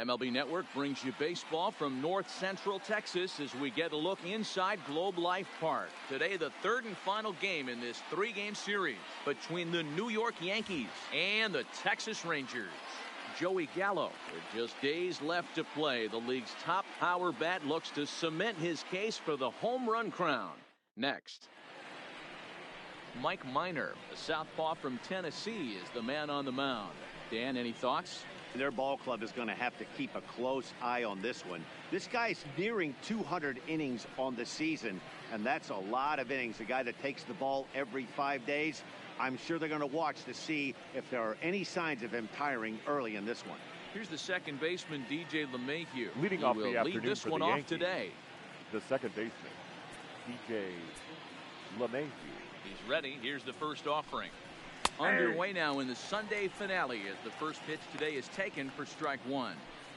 MLB Network brings you baseball from north central Texas as we get a look inside Globe Life Park. Today, the third and final game in this three-game series between the New York Yankees and the Texas Rangers. Joey Gallo, with just days left to play, the league's top power bat looks to cement his case for the home run crown. Next. Mike Minor, a southpaw from Tennessee, is the man on the mound. Dan, any thoughts? Their ball club is going to have to keep a close eye on this one. This guy's nearing 200 innings on the season, and that's a lot of innings. A guy that takes the ball every 5 days. I'm sure they're going to watch to see if there are any signs of him tiring early in this one. Here's the second baseman, DJ LeMahieu. Leading off the afternoon lead this for one the off Yankees, today. The second baseman, DJ LeMahieu. He's ready. Here's the first offering. Underway now in the Sunday finale as the first pitch today is taken for strike one.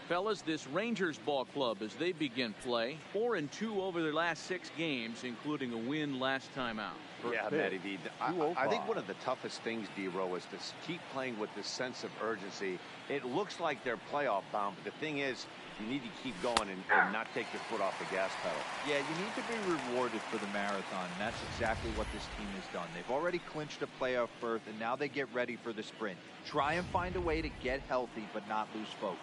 Fellas, this Rangers ball club as they begin play 4-2 over their last 6 games, including a win last time out. Yeah, Matty D. I think one of the toughest things, D-Row, is to keep playing with this sense of urgency. It looks like they're playoff bound, but the thing is, you need to keep going and not take your foot off the gas pedal. Yeah, you need to be rewarded for the marathon, and that's exactly what this team has done. They've already clinched a playoff berth, and now they get ready for the sprint. Try and find a way to get healthy, but not lose focus.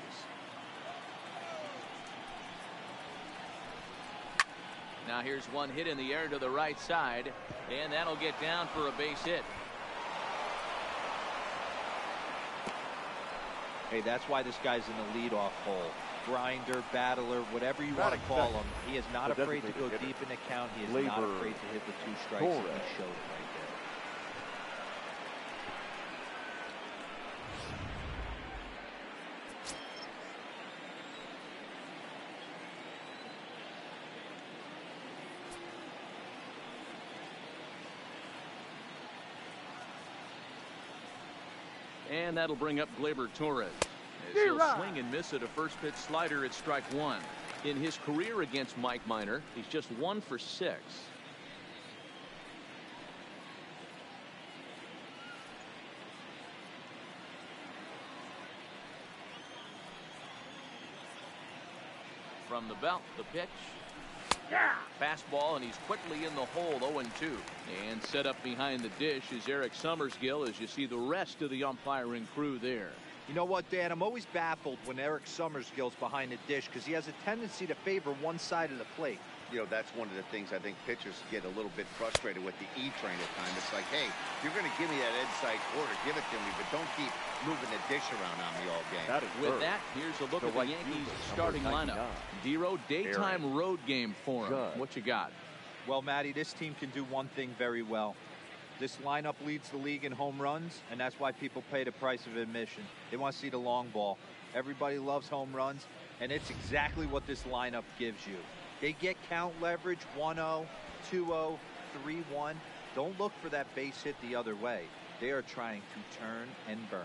Now here's one hit in the air to the right side, and that'll get down for a base hit. Hey, that's why this guy's in the leadoff hole. Grinder, battler, whatever you want to call him. He is not afraid to go deep in the count. He is not afraid to hit the 2 strikes, and he showed it right there. And that'll bring up Gleyber Torres. As he'll swing and miss at a first pitch slider at strike one. In his career against Mike Minor, he's just 1 for 6. From the belt, the pitch. Fastball, and he's quickly in the hole, 0-2. And set up behind the dish is Eric Summersgill as you see the rest of the umpiring crew there. You know what, Dan? I'm always baffled when Eric Summersgill's behind the dish because he has a tendency to favor one side of the plate. You know, that's one of the things I think pitchers get a little bit frustrated with the E-train at times. It's like, hey, if you're going to give me that inside quarter, give it to me, but don't keep moving the dish around on me all game. With that, here's a look at the Yankees starting lineup. D-Row, daytime road game for him. What you got? Well, Matty, this team can do one thing very well. This lineup leads the league in home runs, and that's why people pay the price of admission. They want to see the long ball. Everybody loves home runs, and it's exactly what this lineup gives you. They get count leverage 1-0, 2-0, 3-1. Don't look for that base hit the other way. They are trying to turn and burn.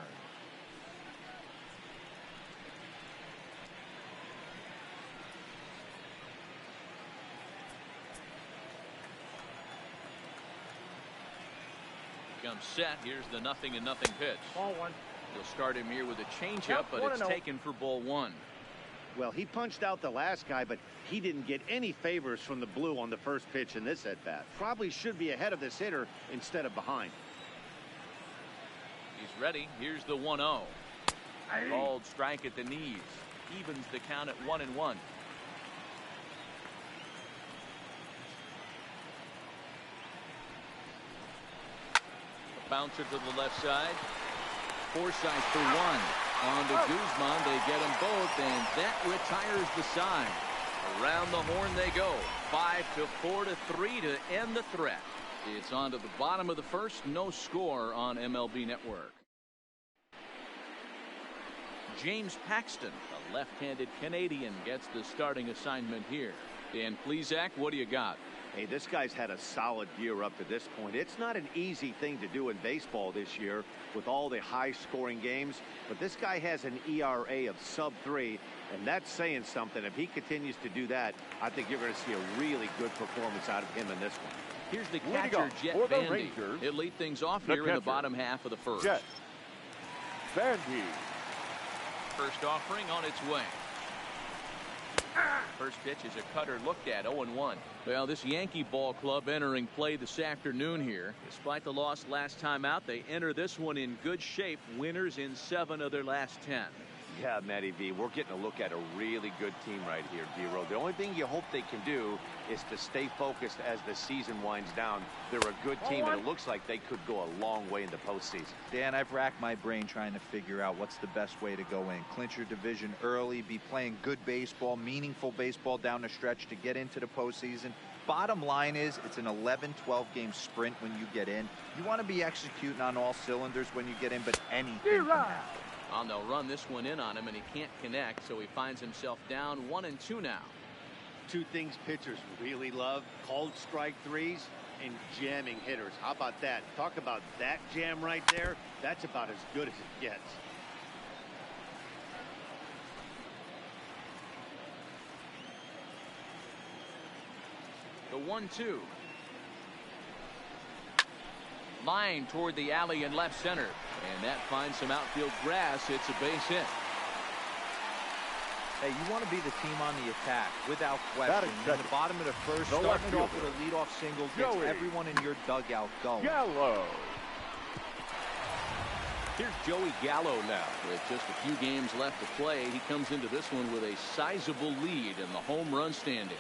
Comes set. Here's the 0-0 pitch. Ball 1. You'll start him here with a changeup, but it's taken for ball 1. Well, he punched out the last guy, but he didn't get any favors from the blue on the first pitch in this at-bat. Probably should be ahead of this hitter instead of behind. He's ready. Here's the 1-0. Called strike at the knees. Evens the count at 1-1. Bouncer to the left side. Forsythe for 1. On to Guzman. They get them both, and that retires the side. Around the horn they go. 5-4-3 to end the threat. It's on to the bottom of the first. No score on MLB Network. James Paxton, a left-handed Canadian, gets the starting assignment here. Dan Plesac, what do you got? Hey, this guy's had a solid year up to this point. It's not an easy thing to do in baseball this year with all the high-scoring games, but this guy has an ERA of sub-3, and that's saying something. If he continues to do that, I think you're going to see a really good performance out of him in this one. Here's the catcher, Jet Vandy. He'll lead things off here in the bottom half of the first. Jet Vandy. First offering on its way. First pitch is a cutter looked at, 0-1. Well, this Yankee ball club entering play this afternoon here. Despite the loss last time out, they enter this one in good shape. Winners in 7 of their last 10. Yeah, Matty V, we're getting a look at a really good team right here, D-Row. The only thing you hope they can do is to stay focused as the season winds down. They're a good team, and it looks like they could go a long way in the postseason. Dan, I've racked my brain trying to figure out what's the best way to go in. Clinch your division early, be playing good baseball, meaningful baseball down the stretch to get into the postseason. Bottom line is, it's an 11-12 game sprint when you get in. You want to be executing on all cylinders when you get in, but anything can happen. They'll run this one in on him, and he can't connect, so he finds himself down 1-2 now. Two things pitchers really love: called strike threes and jamming hitters. How about that? Talk about that jam right there. That's about as good as it gets. The 1-2. Line toward the alley in left center, and that finds some outfield grass. It's a base hit. Hey, you want to be the team on the attack without question. In the bottom of the first, starting it off with a leadoff single gets everyone in your dugout going. Gallo. Here's Joey Gallo now. With just a few games left to play, he comes into this one with a sizable lead in the home run standings.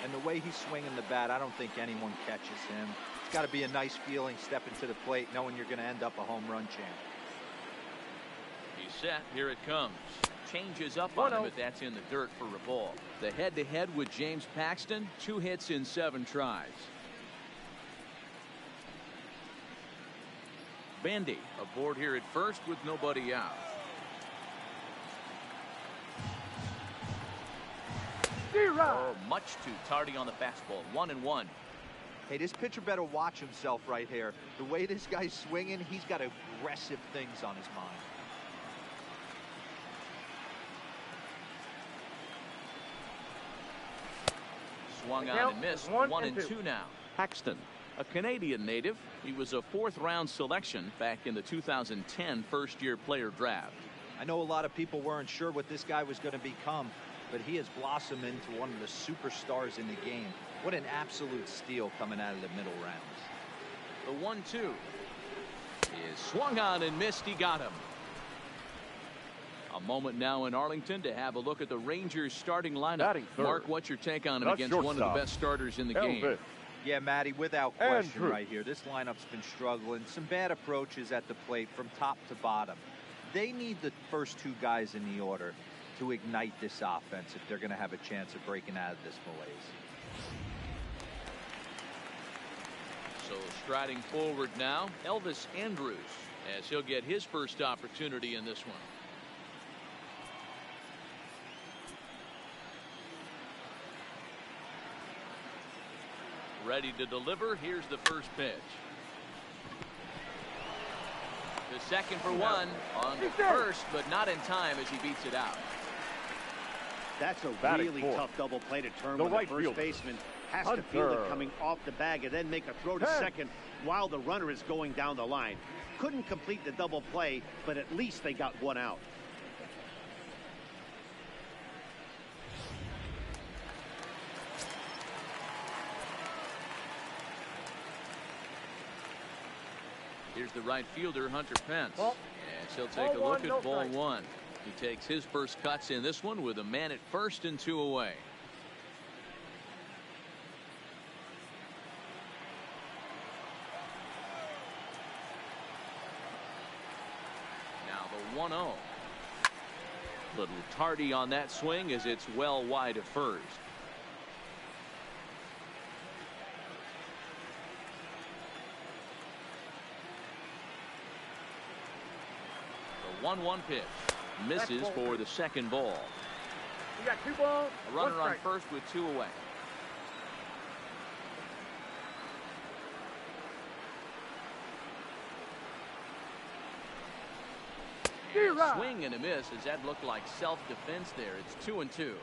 And the way he's swinging the bat, I don't think anyone catches him. It's got to be a nice feeling stepping to the plate knowing you're going to end up a home run champ. He's set. Here it comes. Changes up on him, but that's in the dirt for a ball. The head-to-head with James Paxton, 2 hits in 7 tries. Bandy aboard here at first with nobody out. Oh, much too tardy on the fastball. 1-1. Hey, this pitcher better watch himself right here. The way this guy's swinging, he's got aggressive things on his mind. Swung on and missed. 1-2 now. Paxton, a Canadian native. He was a 4th-round selection back in the 2010 first-year player draft. I know a lot of people weren't sure what this guy was going to become, but he has blossomed into one of the superstars in the game. What an absolute steal coming out of the middle rounds. The 1-2 is swung on and missed. He got him. A moment now in Arlington to have a look at the Rangers starting lineup. Mark, what's your take on him against one of the best starters in the game? Yeah, Matty, without question right here. This lineup's been struggling. Some bad approaches at the plate from top to bottom. They need the first 2 guys in the order to ignite this offense if they're going to have a chance of breaking out of this malaise. So striding forward now, Elvis Andrus, as he'll get his first opportunity in this one. Ready to deliver. Here's the first pitch. The second for 1 on the first, but not in time as he beats it out. That's a really tough double play to turn when the first baseman has to field it coming off the bag and then make a throw to second while the runner is going down the line. Couldn't complete the double play, but at least they got 1 out. Here's the right fielder, Hunter Pence. And he'll take a look at ball 1. He takes his first cuts in this one with a man at first and 2 away. Now the 1-0. Little tardy on that swing as it's well wide of first. The 1-1 pitch. Misses for the second ball. You got 2 balls. A runner on first with 2 away. Swing and a miss as that looked like self-defense there. It's 2-2.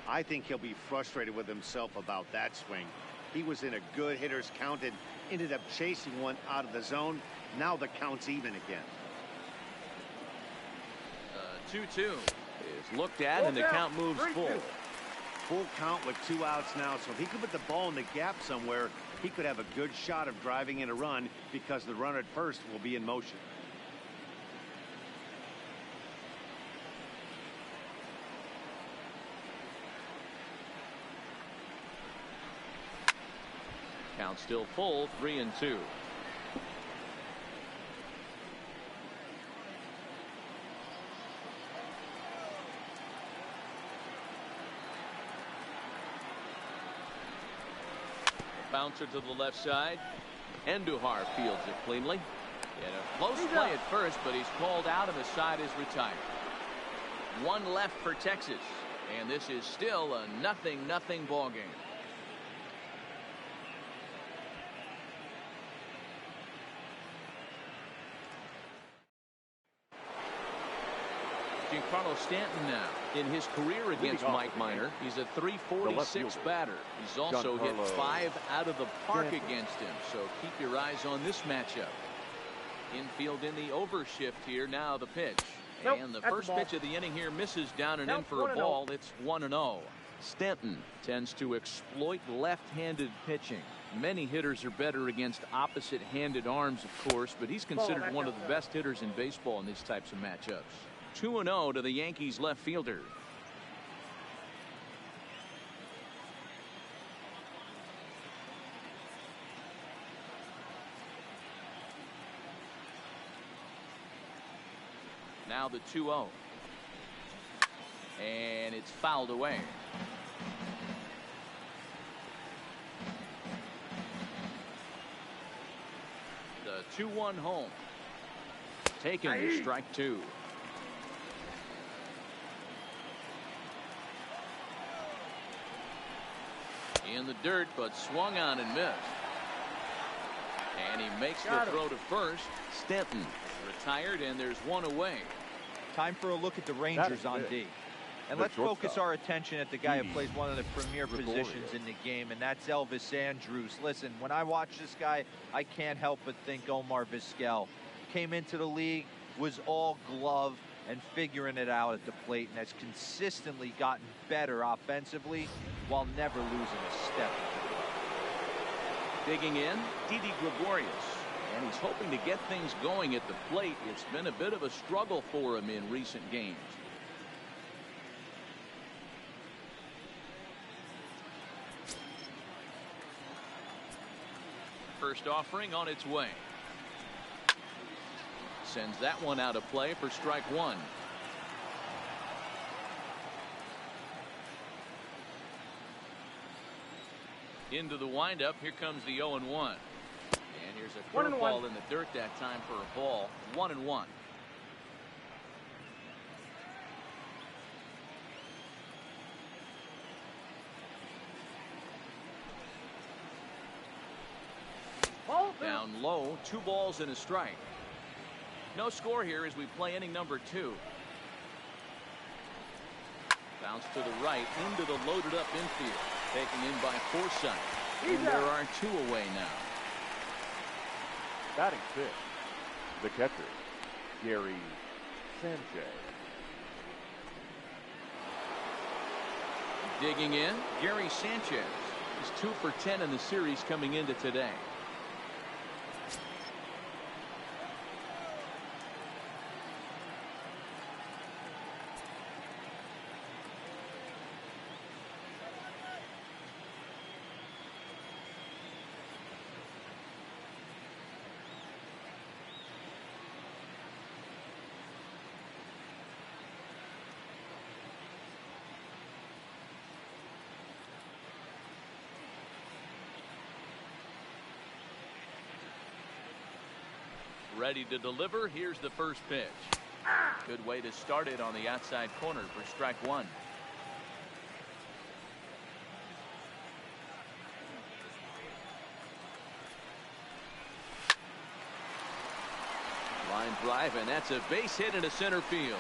I think he'll be frustrated with himself about that swing. He was in a good hitter's count and ended up chasing one out of the zone. Now the count's even again. 2-2. is looked at, and the count moves full. Full count with 2 outs now, so if he could put the ball in the gap somewhere, he could have a good shot of driving in a run because the runner at first will be in motion. Count still full, 3-2. Bouncer to the left side. Endujar fields it cleanly. In a close play at first, but he's called out and the side is retired. 1 left for Texas, and this is still a 0-0 ball game. Giancarlo Stanton now. In his career against Mike Minor, he's a .346 batter. He's also hit 5 out of the park against him, so keep your eyes on this matchup. Infield in the overshift here. Now the pitch. And the first pitch of the inning here misses down and in for a ball. It's 1-0. Stanton tends to exploit left-handed pitching. Many hitters are better against opposite-handed arms, of course, but he's considered one of the best hitters in baseball in these types of matchups. 2-0 to the Yankees left fielder. Now the 2-0. And it's fouled away. The 2-1 home. Taken to strike 2. In the dirt, but swung on and missed. And he makes the throw to first. Stanton retired, and there's 1 away. Time for a look at the Rangers on D. And let's focus our attention at the guy who plays one of the premier positions in the game, and that's Elvis Andrus. Listen, when I watch this guy, I can't help but think Omar Vizquel. Came into the league, was all glove, and figuring it out at the plate, and has consistently gotten better offensively while never losing a step. Digging in, Didi Gregorius, and he's hoping to get things going at the plate. It's been a bit of a struggle for him in recent games. First offering on its way. Sends that one out of play for strike 1. Into the windup. Here comes the 0-1. And here's a curveball in the dirt that time for a ball. 1-1. Down low, 2 balls and a strike. No score here as we play inning number 2. Bounce to the right into the loaded up infield. Taken in by Forsythe. And there are 2 away now. Batting 6, the catcher, Gary Sanchez. Digging in, Gary Sanchez. He's 2 for 10 in the series coming into today. Ready to deliver. Here's the first pitch. Good way to start it on the outside corner for strike 1. Line drive, and that's a base hit into center field.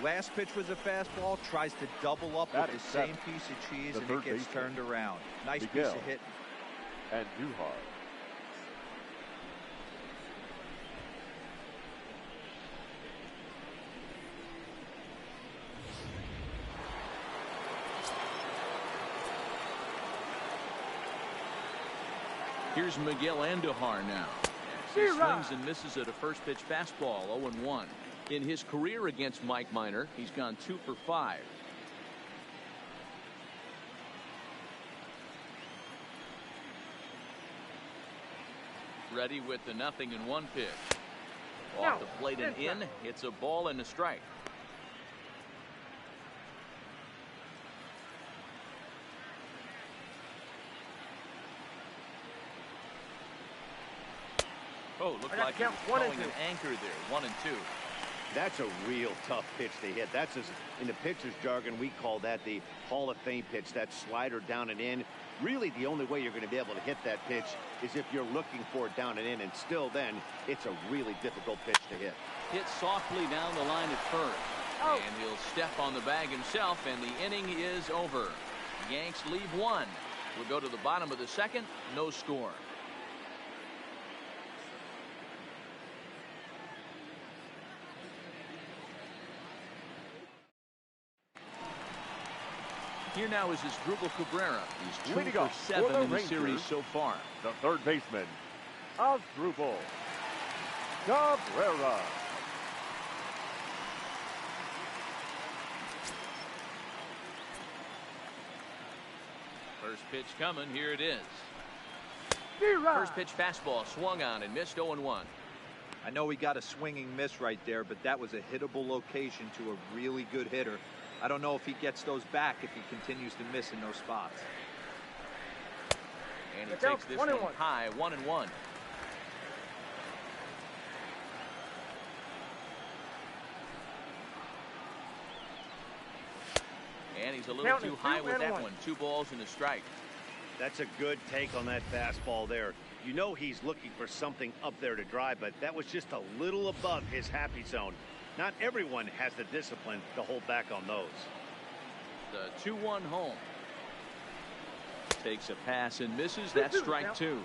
Last pitch was a fastball. Tries to double up with the same piece of cheese, and it gets turned around. Nice piece of hit. And Duhar. Here's Miguel Andujar now. He swings and misses at a first pitch fastball, 0-1. In his career against Mike Minor, he's gone 2 for 5. Ready with the 0-1 pitch. Off the plate and in. It's a ball and a strike. Oh, looked like he was throwing an anchor there. 1-2. That's a real tough pitch to hit. That's in the pitcher's jargon, we call that the Hall of Fame pitch. That slider down and in. Really, the only way you're going to be able to hit that pitch is if you're looking for it down and in. And still then, it's a really difficult pitch to hit. Hit softly down the line at first. And he'll step on the bag himself, and the inning is over. Yanks leave 1. We'll go to the bottom of the second. No score. Here now is Asdrubal Cabrera. He's 2 for 7 in the series so far. The third baseman, Asdrubal Cabrera. First pitch coming. Here it is. First pitch fastball swung on and missed, 0-1. I know he got a swinging miss right there, but that was a hittable location to a really good hitter. I don't know if he gets those back if he continues to miss in those spots. And he takes this one high, 1-1. And he's a little too high with that one. 2 balls and a strike. That's a good take on that fastball there. You know he's looking for something up there to drive, but that was just a little above his happy zone. Not everyone has the discipline to hold back on those. The 2-1 home. Takes a pass and misses. That's strike 2.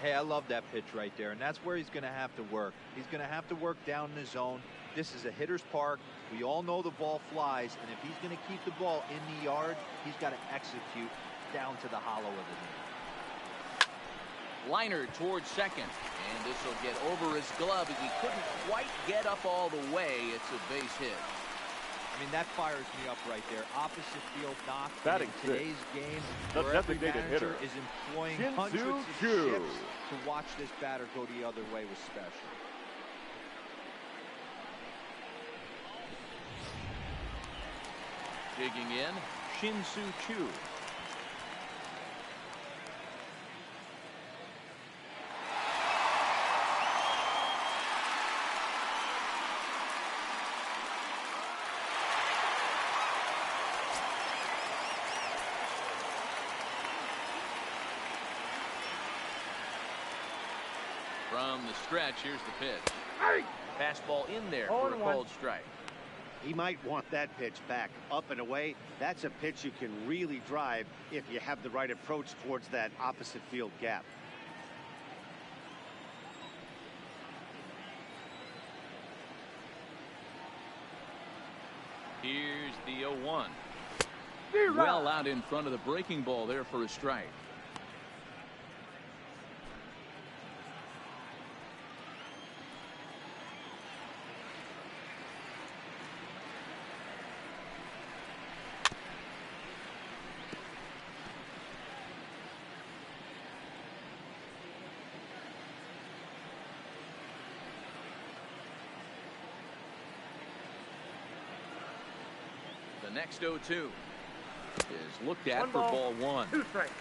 Hey, I love that pitch right there, and that's where he's going to have to work. He's going to have to work down in the zone. This is a hitter's park. We all know the ball flies, and if he's going to keep the ball in the yard, he's got to execute down to the hollow of the knee. Liner towards second, and this will get over his glove as he couldn't quite get up all the way. It's a base hit. I mean, that fires me up right there. Opposite field knock. Batting in today's game, the where every designated manager hitter is employing Shin hundreds of Soo-Choo. shifts to watch this batter go the other way was special. Digging in, Shin Soo-Choo. From the stretch, here's the pitch. Fastball in there for a called strike. He might want that pitch back up and away. That's a pitch you can really drive if you have the right approach towards that opposite field gap. Here's the 0-1. Well out in front of the breaking ball there for a strike. The next 0-2 is looked at for ball 1. 2 strikes.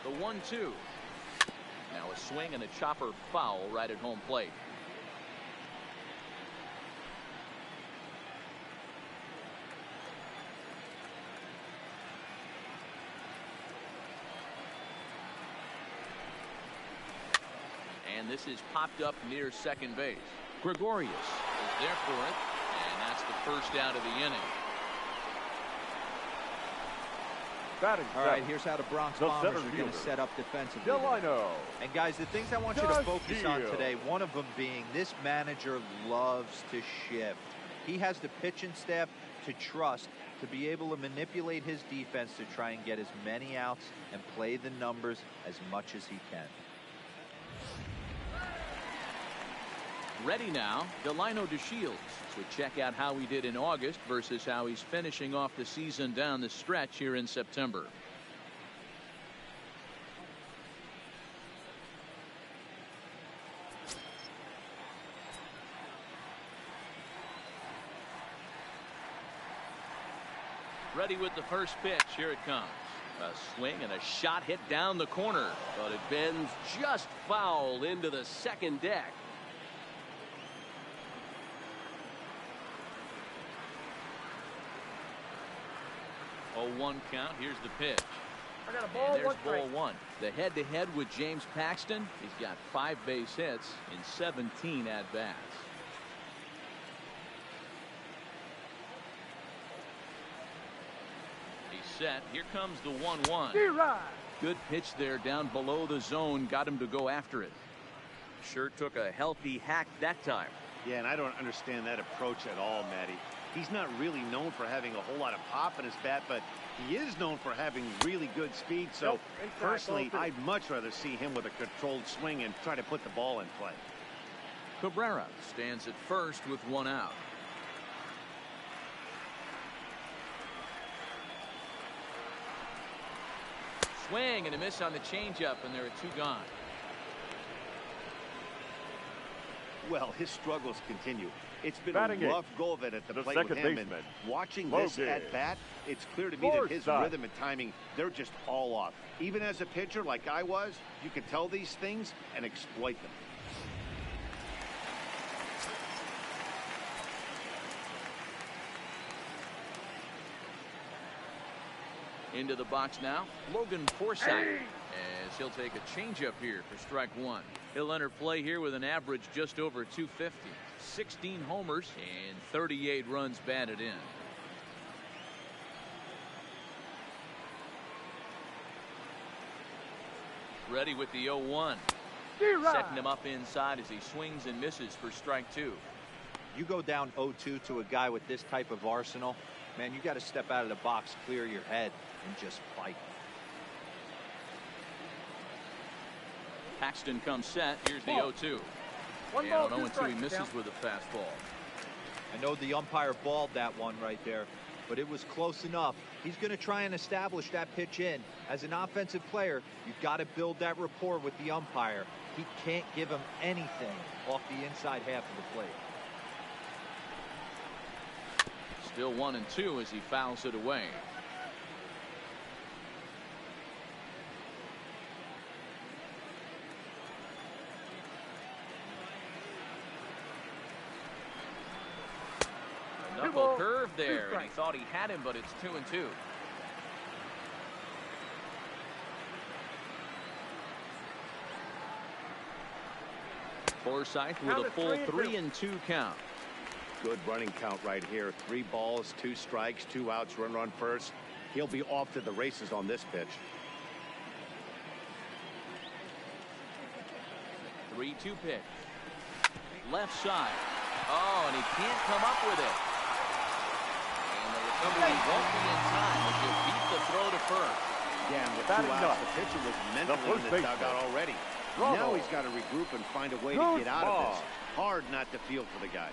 The 1-2. Now a swing and a chopper foul right at home plate. And this is popped up near second base. Gregorius is there for it, and that's the first out of the inning. Batting All right, seventh, here's how the Bronx the Bombers center are going to fielder, set up defensively. Delino. And guys, the things I want you to focus on Castillo. today, one of them being this manager loves to shift. He has the pitching staff to trust to be able to manipulate his defense to try and get as many outs and play the numbers as much as he can. Ready now, Delino DeShields. So check out how he did in August versus how he's finishing off the season down the stretch here in September. Ready with the first pitch. Here it comes. A swing and a shot hit down the corner. But it bends just foul into the second deck. Oh, 1 count. Here's the pitch. I got a ball, And there's one ball strike. 1. The head-to-head with James Paxton. He's got 5 base hits in 17 at-bats. He's set. Here comes the 1-1. D-Rod. Good pitch there down below the zone. Got him to go after it. Sure took a healthy hack that time. Yeah, and I don't understand that approach at all, Matty. He's not really known for having a whole lot of pop in his bat, but he is known for having really good speed. So, Nope, inside, personally, ball two. I'd much rather see him with a controlled swing and try to put the ball in play. Cabrera stands at first with 1 out. Swing and a miss on the changeup, and there are 2 gone. Well, his struggles continue. It's been Batting a eighth, rough go of it at the the plate with second him. And baseman, watching this Logan. at bat, it's clear to me that Fourth his side. rhythm and timing, they're just all off. Even as a pitcher like I was, you can tell these things and exploit them. Into the box now, Logan Forsythe, as he'll take a changeup here for strike 1. He'll enter play here with an average just over 250, 16 homers and 38 runs batted in. Ready with the 0-1. D-Rod. Setting him up inside as he swings and misses for strike 2. You go down 0-2 to a guy with this type of arsenal, man, you got to step out of the box, clear your head, and just fight. Paxton comes set. Here's the Ball. 0-2. One And ball, on 2 0-2 he strikes. misses Down. with a fastball. I know the umpire balled that one right there, but it was close enough. He's going to try and establish that pitch in. As an offensive player, you've got to build that rapport with the umpire. He can't give him anything off the inside half of the plate. Still 1-2 as he fouls it away. Knuckle curve there, and he thought he had him, but it's 2-2. Forsythe with Count a it, full 3-2. 3-2 count. Good running count right here. 3 balls, 2 strikes, 2 outs, run on first. He'll be off to the races on this pitch. 3-2 pitch. Left side. Oh, and he can't come up with it. And the recovery won't be in time as he'll beat the throw to first. Yeah, and with 2 Batting outs, ninth, the pitcher was mentally first in the baseman, dugout already. Bravo. Now he's got to regroup and find a way to Good get out of ball. this. Hard not to feel for the guy.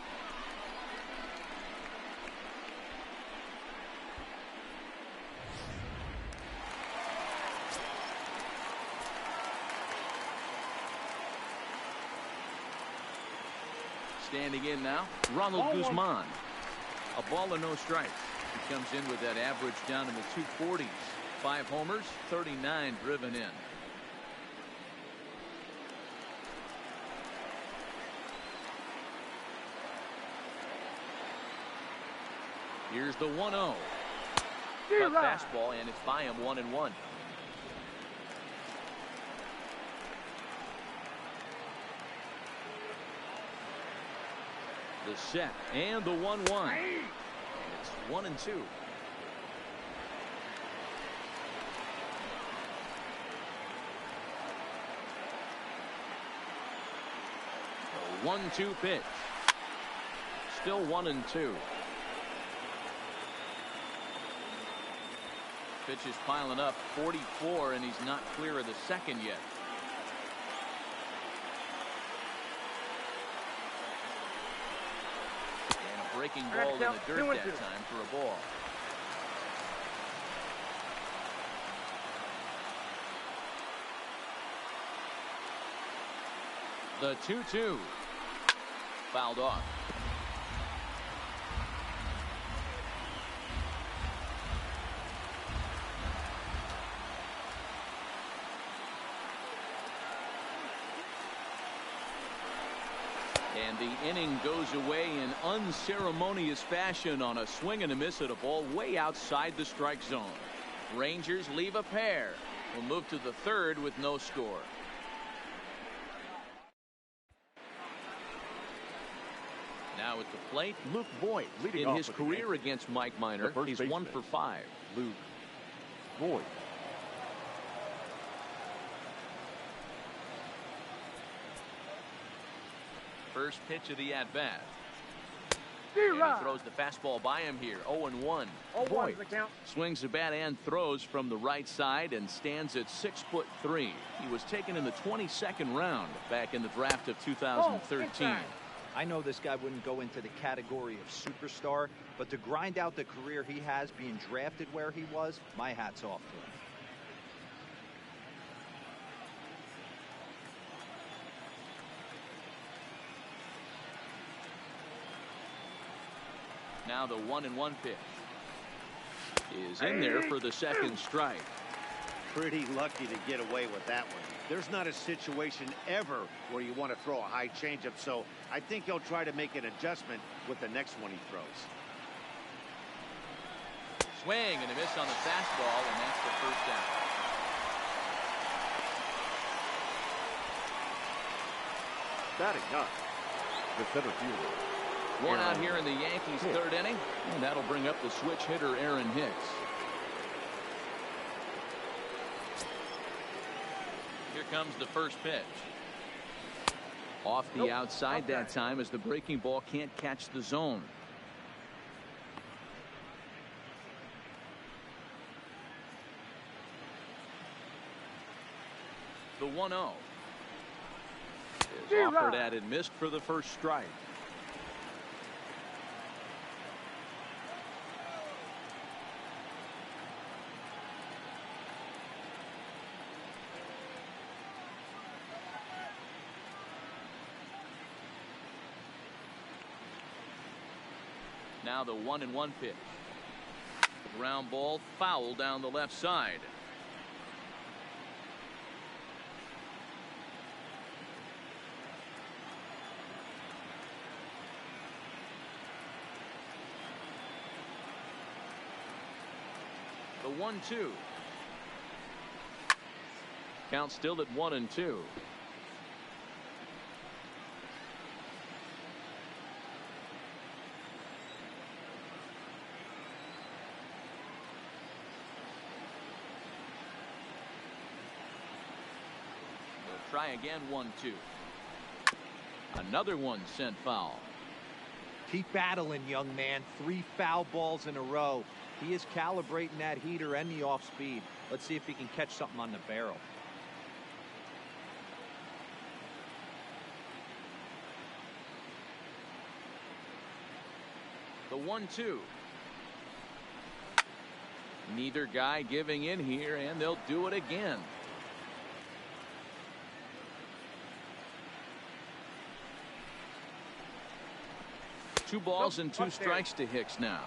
Standing in now, Ronald Guzman. A ball and no strikes. He comes in with that average down in the 240s. 5 homers, 39 driven in. Here's the 1-0. Cut fastball, and it's by him 1-1. The set and the 1-1. And it's 1-2. 1-2 pitch. Still 1-2. Pitch is piling up, 44, and he's not clear of the second yet. And a breaking ball in the dirt that time for a ball. The 2-2. Fouled off. And the inning goes away in unceremonious fashion on a swing and a miss at a ball way outside the strike zone. Rangers leave a pair. We'll move to the third with no score. Now at the plate, Luke Voigt. Leading in his career against Mike Minor, he's 1 for 5. Luke Voigt. First pitch of the at-bat. And he throws the fastball by him here. 0-1. Voigt the count. Swings the bat and throws from the right side and stands at 6'3". He was taken in the 22nd round back in the draft of 2013. I know this guy wouldn't go into the category of superstar, but to grind out the career he has being drafted where he was, my hat's off to him. Now the 1-1 pitch is in there for the second strike. Pretty lucky to get away with that one. There's not a situation ever where you want to throw a high changeup, so I think he'll try to make an adjustment with the next one he throws. Swing and a miss on the fastball, and that's the first down. Batting up, the center fielder. One out here in the Yankees' third inning, and that'll bring up the switch hitter Aaron Hicks. Here comes the first pitch. Off the outside that time as the breaking ball can't catch the zone. The 1-0 is offered at and missed for the first strike. Now the 1-1 pitch. Ground ball foul down the left side. The 1-2. Count still at 1-2. Try again. 1-2. Another one sent foul. Keep battling, young man. 3 foul balls in a row. He is calibrating that heater and the off speed. Let's see if he can catch something on the barrel. The 1-2. Neither guy giving in here, and they'll do it again. Two balls and 2 strikes to Hicks now.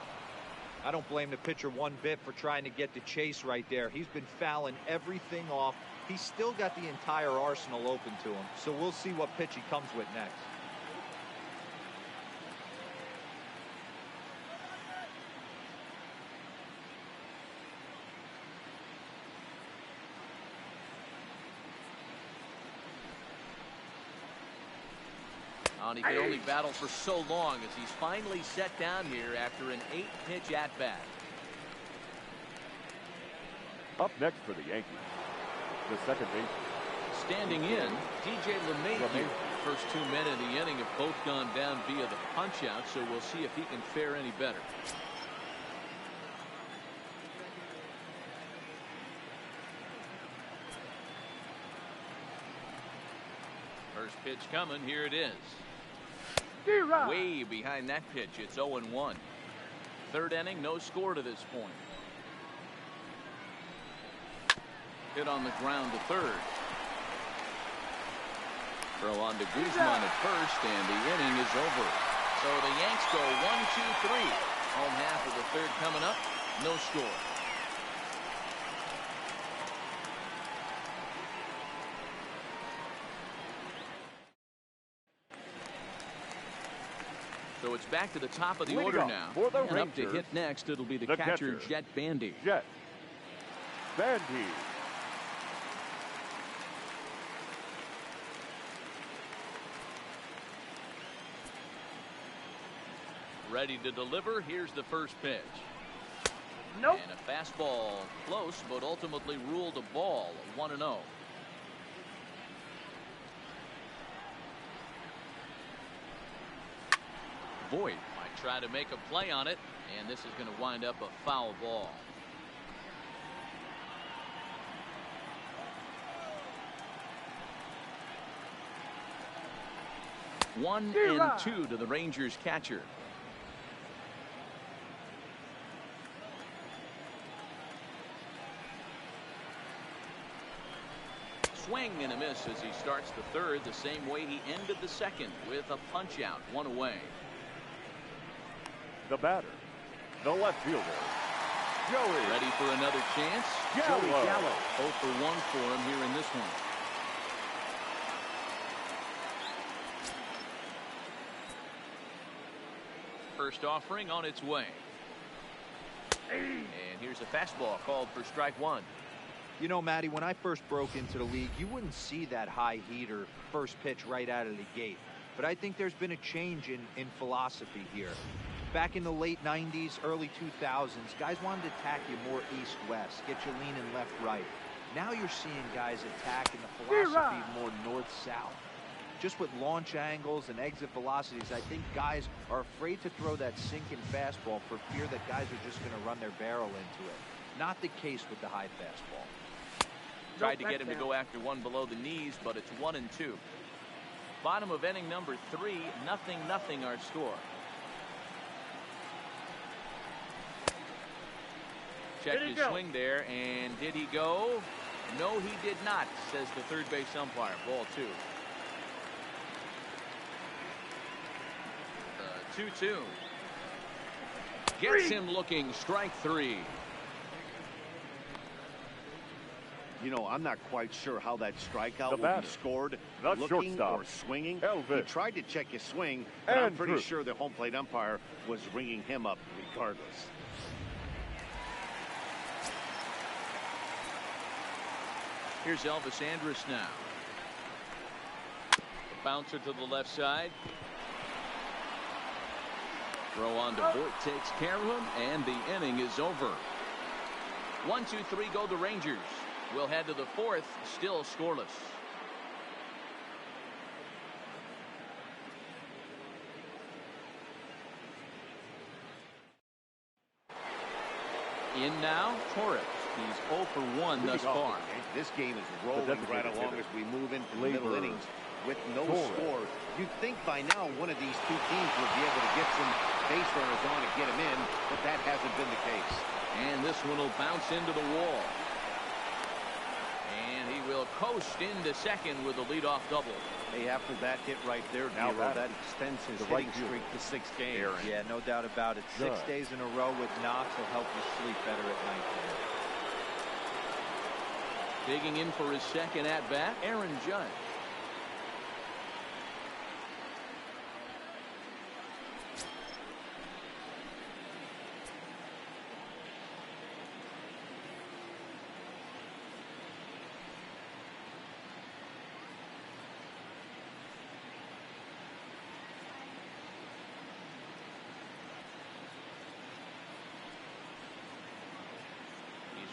I don't blame the pitcher one bit for trying to get the chase right there. He's been fouling everything off. He's still got the entire arsenal open to him. So we'll see what pitch he comes with next. And he could only battle for so long as he's finally set down here after an 8-pitch at-bat. Up next for the Yankees, the second baseman. Standing in, DJ LeMahieu. First 2 men in the inning have both gone down via the punch out, so we'll see if he can fare any better. First pitch coming. Here it is. Way behind that pitch. It's 0-1. Third inning, no score to this point. Hit on the ground to third. Throw on to Guzman at first, and the inning is over. So the Yanks go 1-2-3. Home half of the third coming up. No score. So it's back to the top of the order now. And up to hit next, it'll be the catcher, Jet Bandy. Jet Bandy. Ready to deliver. Here's the first pitch. Nope. And a fastball close, but ultimately ruled a ball. 1-0. Voit might try to make a play on it, and this is going to wind up a foul ball. One and two to the Rangers catcher. Swing and a miss as he starts the third the same way he ended the second, with a punch out, one away. The batter, the left fielder, Joey. Ready for another chance? Gallo. Joey Gallo. 0 for 1 for him here in this one. First offering on its way. And here's a fastball called for strike one. You know, Matty, when I first broke into the league, you wouldn't see that high heater first pitch right out of the gate. But I think there's been a change in philosophy here. Back in the late 90s, early 2000s, guys wanted to attack you more east-west, get you leaning left-right. Now you're seeing guys attacking the philosophy more north-south. Just with launch angles and exit velocities, I think guys are afraid to throw that sinking fastball for fear that guys are just going to run their barrel into it. Not the case with the high fastball. Tried to get him to go after one below the knees, but it's 1-2. Bottom of inning number 3, 0-0 our score. Checked his swing there, and did he go? No, he did not, says the third base umpire. Ball 2. 2-2. Gets him looking. Strike 3. You know, I'm not quite sure how that strikeout will batter, be scored, the looking shortstop, or swinging. Elvis. He tried to check his swing, but I'm pretty sure the home plate umpire was ringing him up regardless. Here's Elvis Andrus now. The bouncer to the left side. Throw on to Voit, takes care of him, and the inning is over. 1-2-3 go the Rangers. We'll head to the fourth, still scoreless. In now, Torres. He's 0 for 1 thus far. This game is rolling right along as we move into the middle innings with no score. You'd think by now one of these two teams would be able to get some base runners on and get them in, but that hasn't been the case. And this one will bounce into the wall. And he will coast into second with a leadoff double. Hey, after that hit right there, Now that extends his hitting streak to 6 games. Yeah, no doubt about it. 6 days in a row with knocks will help you sleep better at night. Digging in for his second at-bat, Aaron Judge.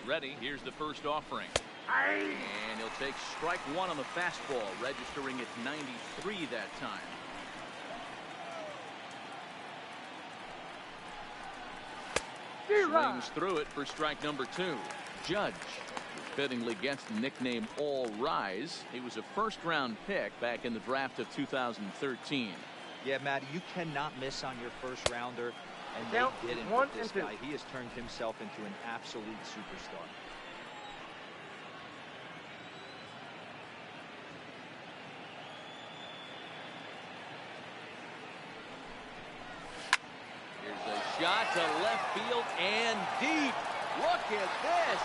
Ready. Here's the first offering. And he'll take strike one on the fastball, registering at 93 that time. Swings through it for strike number two. Judge fittingly gets the nickname All Rise. He was a first-round pick back in the draft of 2013. Yeah, Matty, you cannot miss on your first rounder, and they didn't with this guy. He has turned himself into an absolute superstar. Here's a shot to left field and deep. Look at this.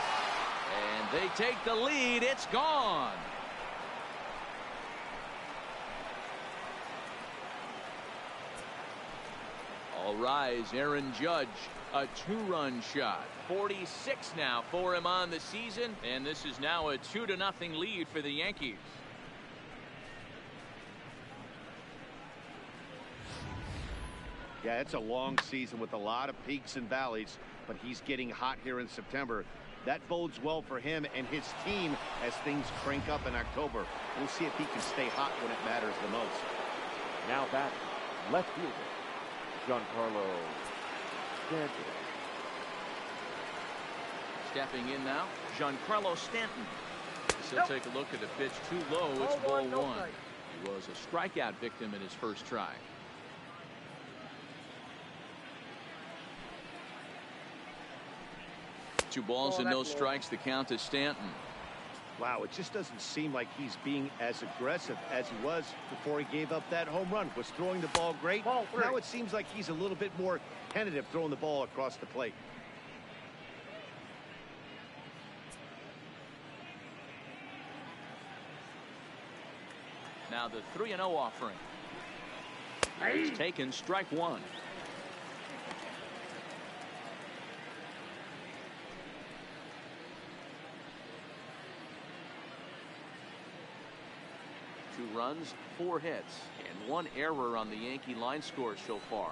And they take the lead. It's gone. All rise, Aaron Judge, a two-run shot. 46 now for him on the season, and this is now a 2-0 lead for the Yankees. Yeah, it's a long season with a lot of peaks and valleys, but he's getting hot here in September. That bodes well for him and his team as things crank up in October. We'll see if he can stay hot when it matters the most. Now back, left fielder, Giancarlo Stanton. Stepping in now, Giancarlo Stanton. He'll take a look at the pitch too low. It's ball one. He was a strikeout victim in his first try. Two balls and no strikes. The count is Stanton. Wow, it just doesn't seem like he's being as aggressive as he was before he gave up that home run. Was throwing the ball great. Now it seems like he's a little bit more tentative throwing the ball across the plate. Now the 3-0 offering. It's taken, strike one. Two runs, 4 hits, and 1 error on the Yankee line score so far.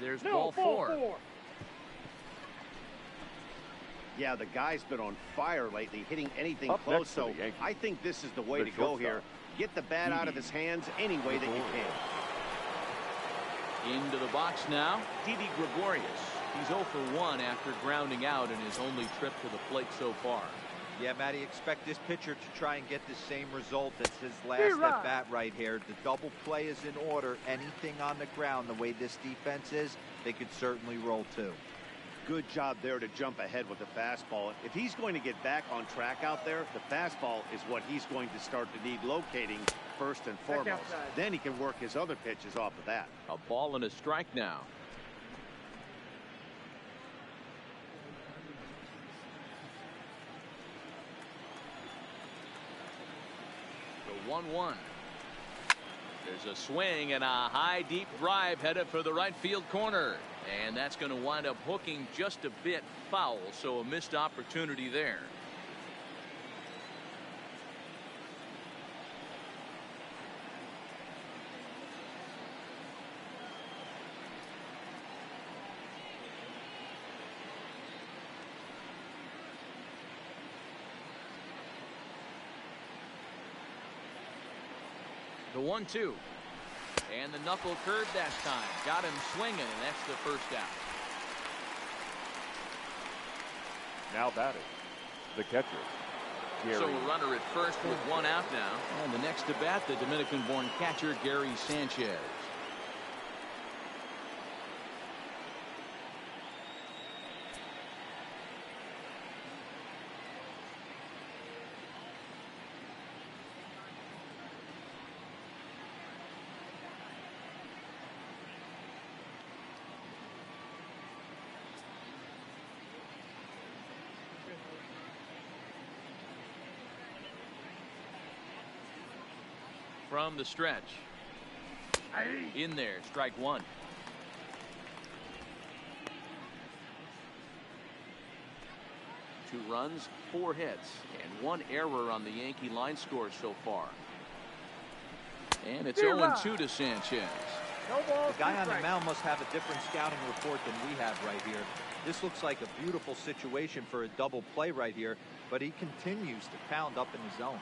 There's ball four. Yeah, the guy's been on fire lately, hitting anything Up close. next to So the Yankees, I think this is the way the to go here. Get the bat out of his hands any way that you can. Into the box now, Didi Gregorius. He's 0 for 1 after grounding out in his only trip to the plate so far. Yeah, Matty, expect this pitcher to try and get the same result as his last at bat right here. The double play is in order. Anything on the ground, the way this defense is, they could certainly roll too. Good job there to jump ahead with the fastball. If he's going to get back on track out there, the fastball is what he's going to start to need locating first and foremost. Then he can work his other pitches off of that. A ball and a strike now. The 1-1. There's a swing and a high deep drive headed for the right field corner, and that's going to wind up hooking just a bit foul, so a missed opportunity there. The 1-2. And the knuckle curve that time. Got him swinging, and that's the first out. Now batting, the catcher, Gary. So a runner at first with 1 out now. And the next to bat, the Dominican-born catcher, Gary Sanchez. from the stretch. In there, strike one. Two runs, 4 hits, and 1 error on the Yankee line score so far. And it's 0-2 to Sanchez. The guy on the mound must have a different scouting report than we have right here. This looks like a beautiful situation for a double play right here, but he continues to pound up in the zone.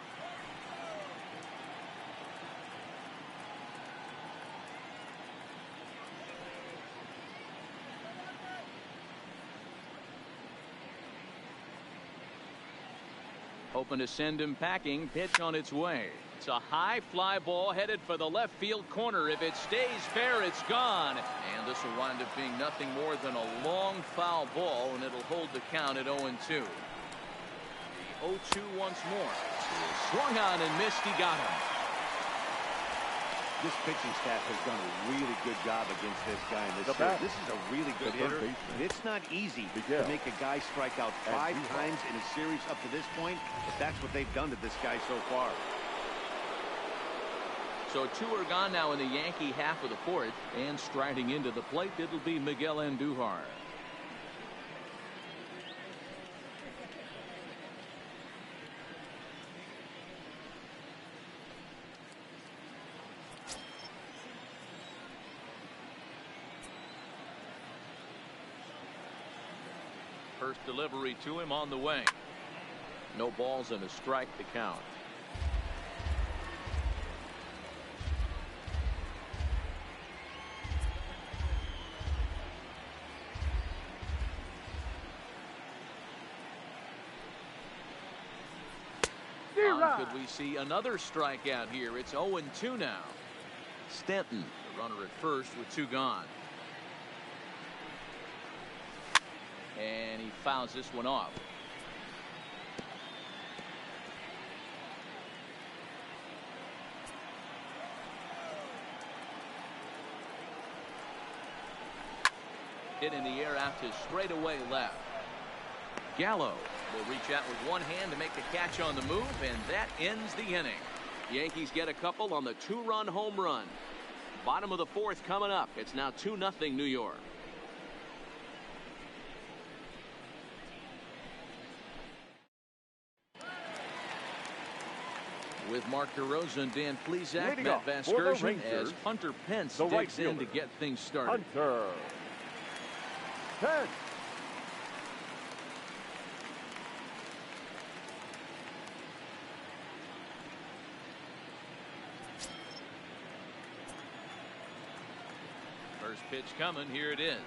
Hoping to send him packing. Pitch on its way. It's a high fly ball headed for the left field corner. If it stays fair, it's gone. And this will wind up being nothing more than a long foul ball, and it'll hold the count at 0-2. The 0-2 once more. Swung on and missed. He got him. This pitching staff has done a really good job against this guy in this series. This is a really good hitter, and it's not easy to make a guy strike out 5 times in a series up to this point, but that's what they've done to this guy so far. So 2 are gone now in the Yankee half of the 4th, and striding into the plate, it'll be Miguel Andujar. First delivery to him on the way. No balls and a strike to count. Could we see another strikeout here? It's 0-2 now. Stanton, the runner at first with 2 gone. And he fouls this one off. Hit in the air out to straightaway left. Gallo will reach out with one hand to make the catch on the move, and that ends the inning. Yankees get a couple on the 2-run home run. Bottom of the 4th coming up. It's now 2-0 New York. With Mark DeRosa and Dan Plesac, Matt Vasgersian as Hunter Pence digs in to get things started. Hunter Pence. First pitch coming. Here it is.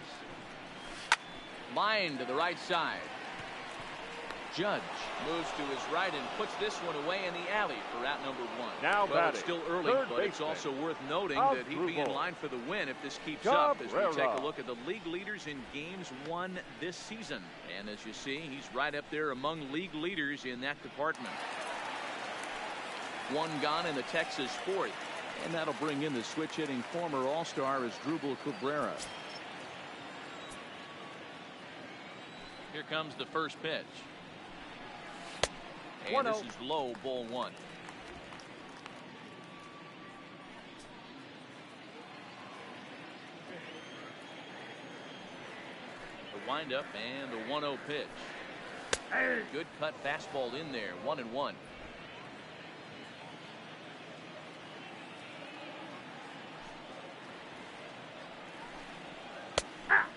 Line to the right side. Judge moves to his right and puts this one away in the alley for out number 1. Now well, it's still early, but it's also worth noting that he'd be in line for the win if this keeps up as we take a look at the league leaders in games won this season. And as you see, he's right up there among league leaders in that department. 1 gone in the Texas 4th. And that'll bring in the switch hitting former All-Star as Drupal Cabrera. Here comes the first pitch. And this is low, ball 1. The windup and the 1-0 pitch. Good cut fastball in there, 1-1.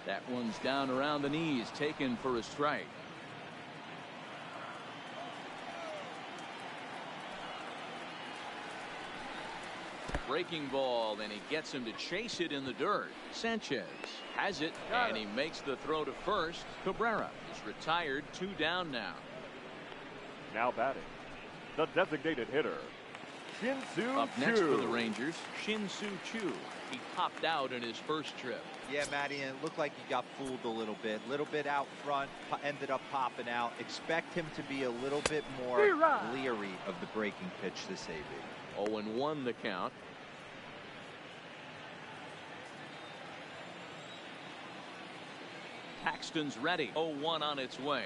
That one's down around the knees, taken for a strike. Breaking ball, and he gets him to chase it in the dirt. Sanchez has it, and he makes the throw to first. Cabrera is retired, 2 down now. Now batting, the designated hitter, Shin-Soo Choo. Up next for the Rangers, Shin-Soo Choo. He popped out in his first trip. Yeah, Matty, and it looked like he got fooled a little bit out front, ended up popping out. Expect him to be a little bit more leery of the breaking pitch this AB. 0-1 the count. Paxton's ready. 0-1 on its way.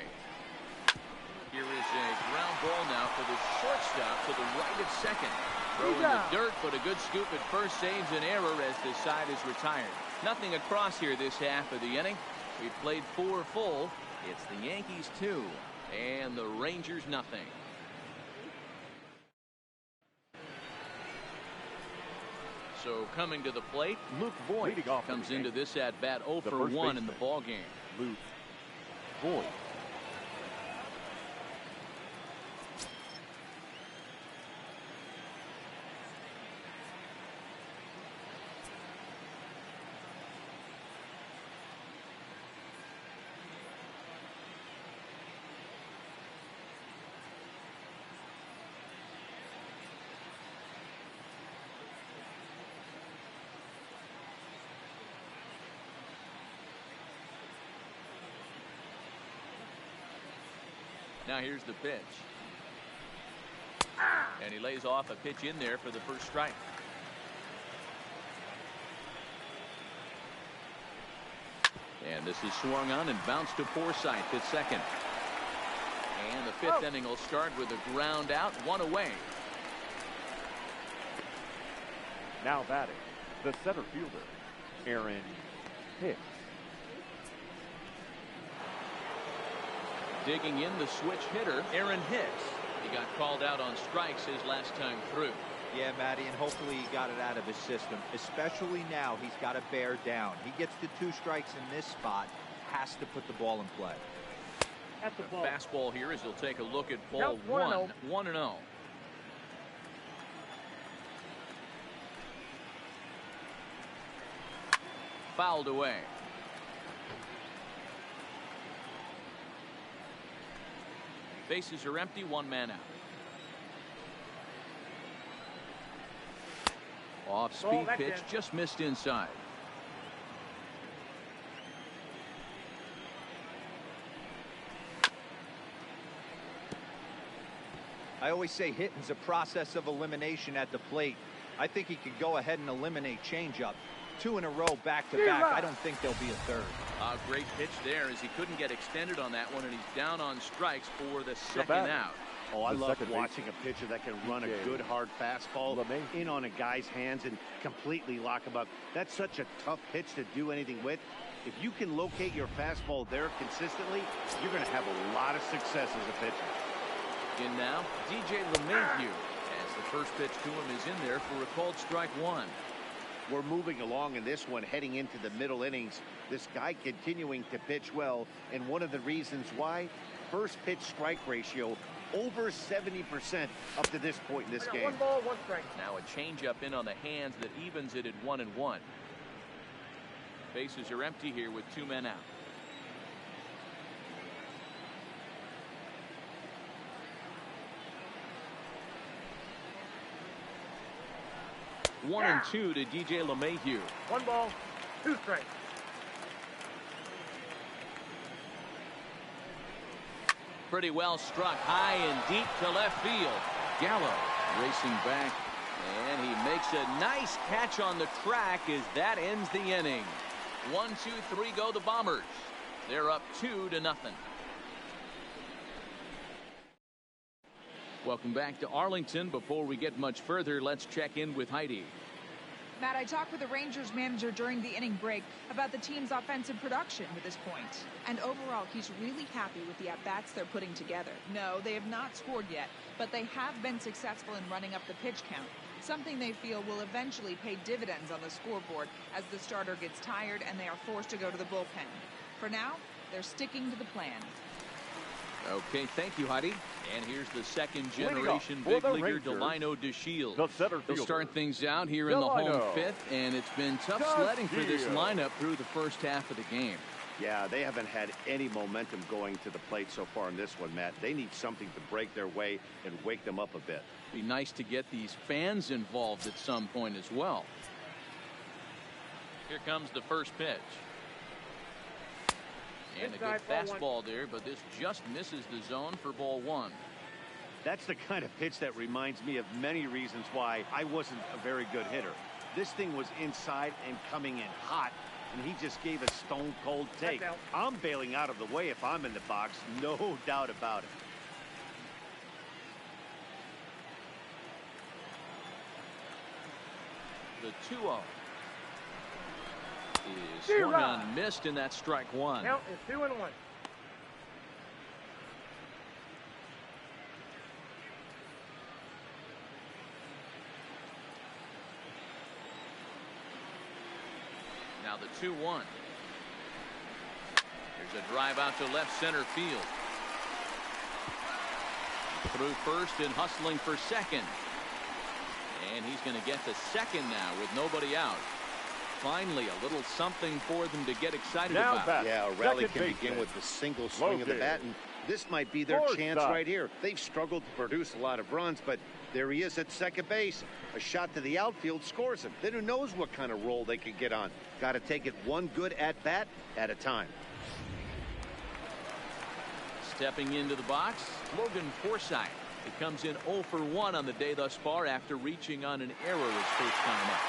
Here is a ground ball now for the shortstop to the right of second. Throwing the dirt, but a good scoop at first saves an error as the side is retired. Nothing across here this half of the inning. We've played 4 full. It's the Yankees 2 and the Rangers nothing. So coming to the plate, Luke Voigt comes into this at bat 0 for 1 in the ball game. Luke Voigt. Now here's the pitch. And he lays off a pitch in there for the first strike. And this is swung on and bounced to Forsythe at second. And the 5th inning will start with a ground out, 1 away. Now batting, the center fielder, Aaron Hicks. Digging in the switch hitter, Aaron Hicks. He got called out on strikes his last time through. Yeah, Matty, and hopefully he got it out of his system. Especially now, he's got to bear down. He gets the 2 strikes in this spot, has to put the ball in play. At the ball. Fastball here as he'll take a look at ball 1. 1-0. Fouled away. Bases are empty, 1 man out. Off-speed pitch, just missed inside. I always say hitting's a process of elimination at the plate. I think he could go ahead and eliminate changeup. 2 in a row back-to-back. I don't think there'll be a third. Great pitch there as he couldn't get extended on that one, and he's down on strikes for the second out. Oh, I love watching a pitcher that can run a good hard fastball in on a guy's hands and completely lock him up. That's such a tough pitch to do anything with. If you can locate your fastball there consistently, you're going to have a lot of success as a pitcher. In now, DJ LeMahieu, as the first pitch to him is in there for a called strike 1. We're moving along in this one, heading into the middle innings. This guy continuing to pitch well, and one of the reasons why, first pitch strike ratio over 70% up to this point in this game. 1 ball, 1 strike. Now a changeup in on the hands that evens it at 1-1. Bases are empty here with 2 men out. One and 2 to DJ LeMahieu. 1 ball, 2 strikes. Pretty well struck high and deep to left field. Gallo racing back, and he makes a nice catch on the track as that ends the inning. 1, 2, 3 go the Bombers. They're up 2-0. Welcome back to Arlington. Before we get much further, let's check in with Heidi. Matt, I talked with the Rangers manager during the inning break about the team's offensive production to this point. And overall, he's really happy with the at-bats they're putting together. No, they have not scored yet, but they have been successful in running up the pitch count, something they feel will eventually pay dividends on the scoreboard as the starter gets tired and they are forced to go to the bullpen. For now, they're sticking to the plan. Okay, thank you, Heidi. And here's the second-generation big leaguer, Delino DeShields. He'll start things out here in the home 5th, and it's been tough sledding for this lineup through the first half of the game. Yeah, they haven't had any momentum going to the plate so far in this one, Matt. They need something to break their way and wake them up a bit. Be nice to get these fans involved at some point as well. Here comes the first pitch. And a good fastball there, but this just misses the zone for ball 1. That's the kind of pitch that reminds me of many reasons why I wasn't a very good hitter. This thing was inside and coming in hot, and he just gave a stone-cold take. I'm bailing out of the way if I'm in the box, no doubt about it. The 2-0 is swung on, missed, and that's strike one. Count is 2-1. Now the 2-1. There's a drive out to left center field. Through first and hustling for second. And he's going to get to second now with nobody out. Finally, a little something for them to get excited about. Yeah, a rally can begin with the single swing of the bat, and this might be their chance right here. They've struggled to produce a lot of runs, but there he is at second base. A shot to the outfield scores him. Then who knows what kind of roll they could get on. Got to take it one good at-bat at a time. Stepping into the box, Logan Forsythe. It comes in 0 for 1 on the day thus far after reaching on an error his first time up.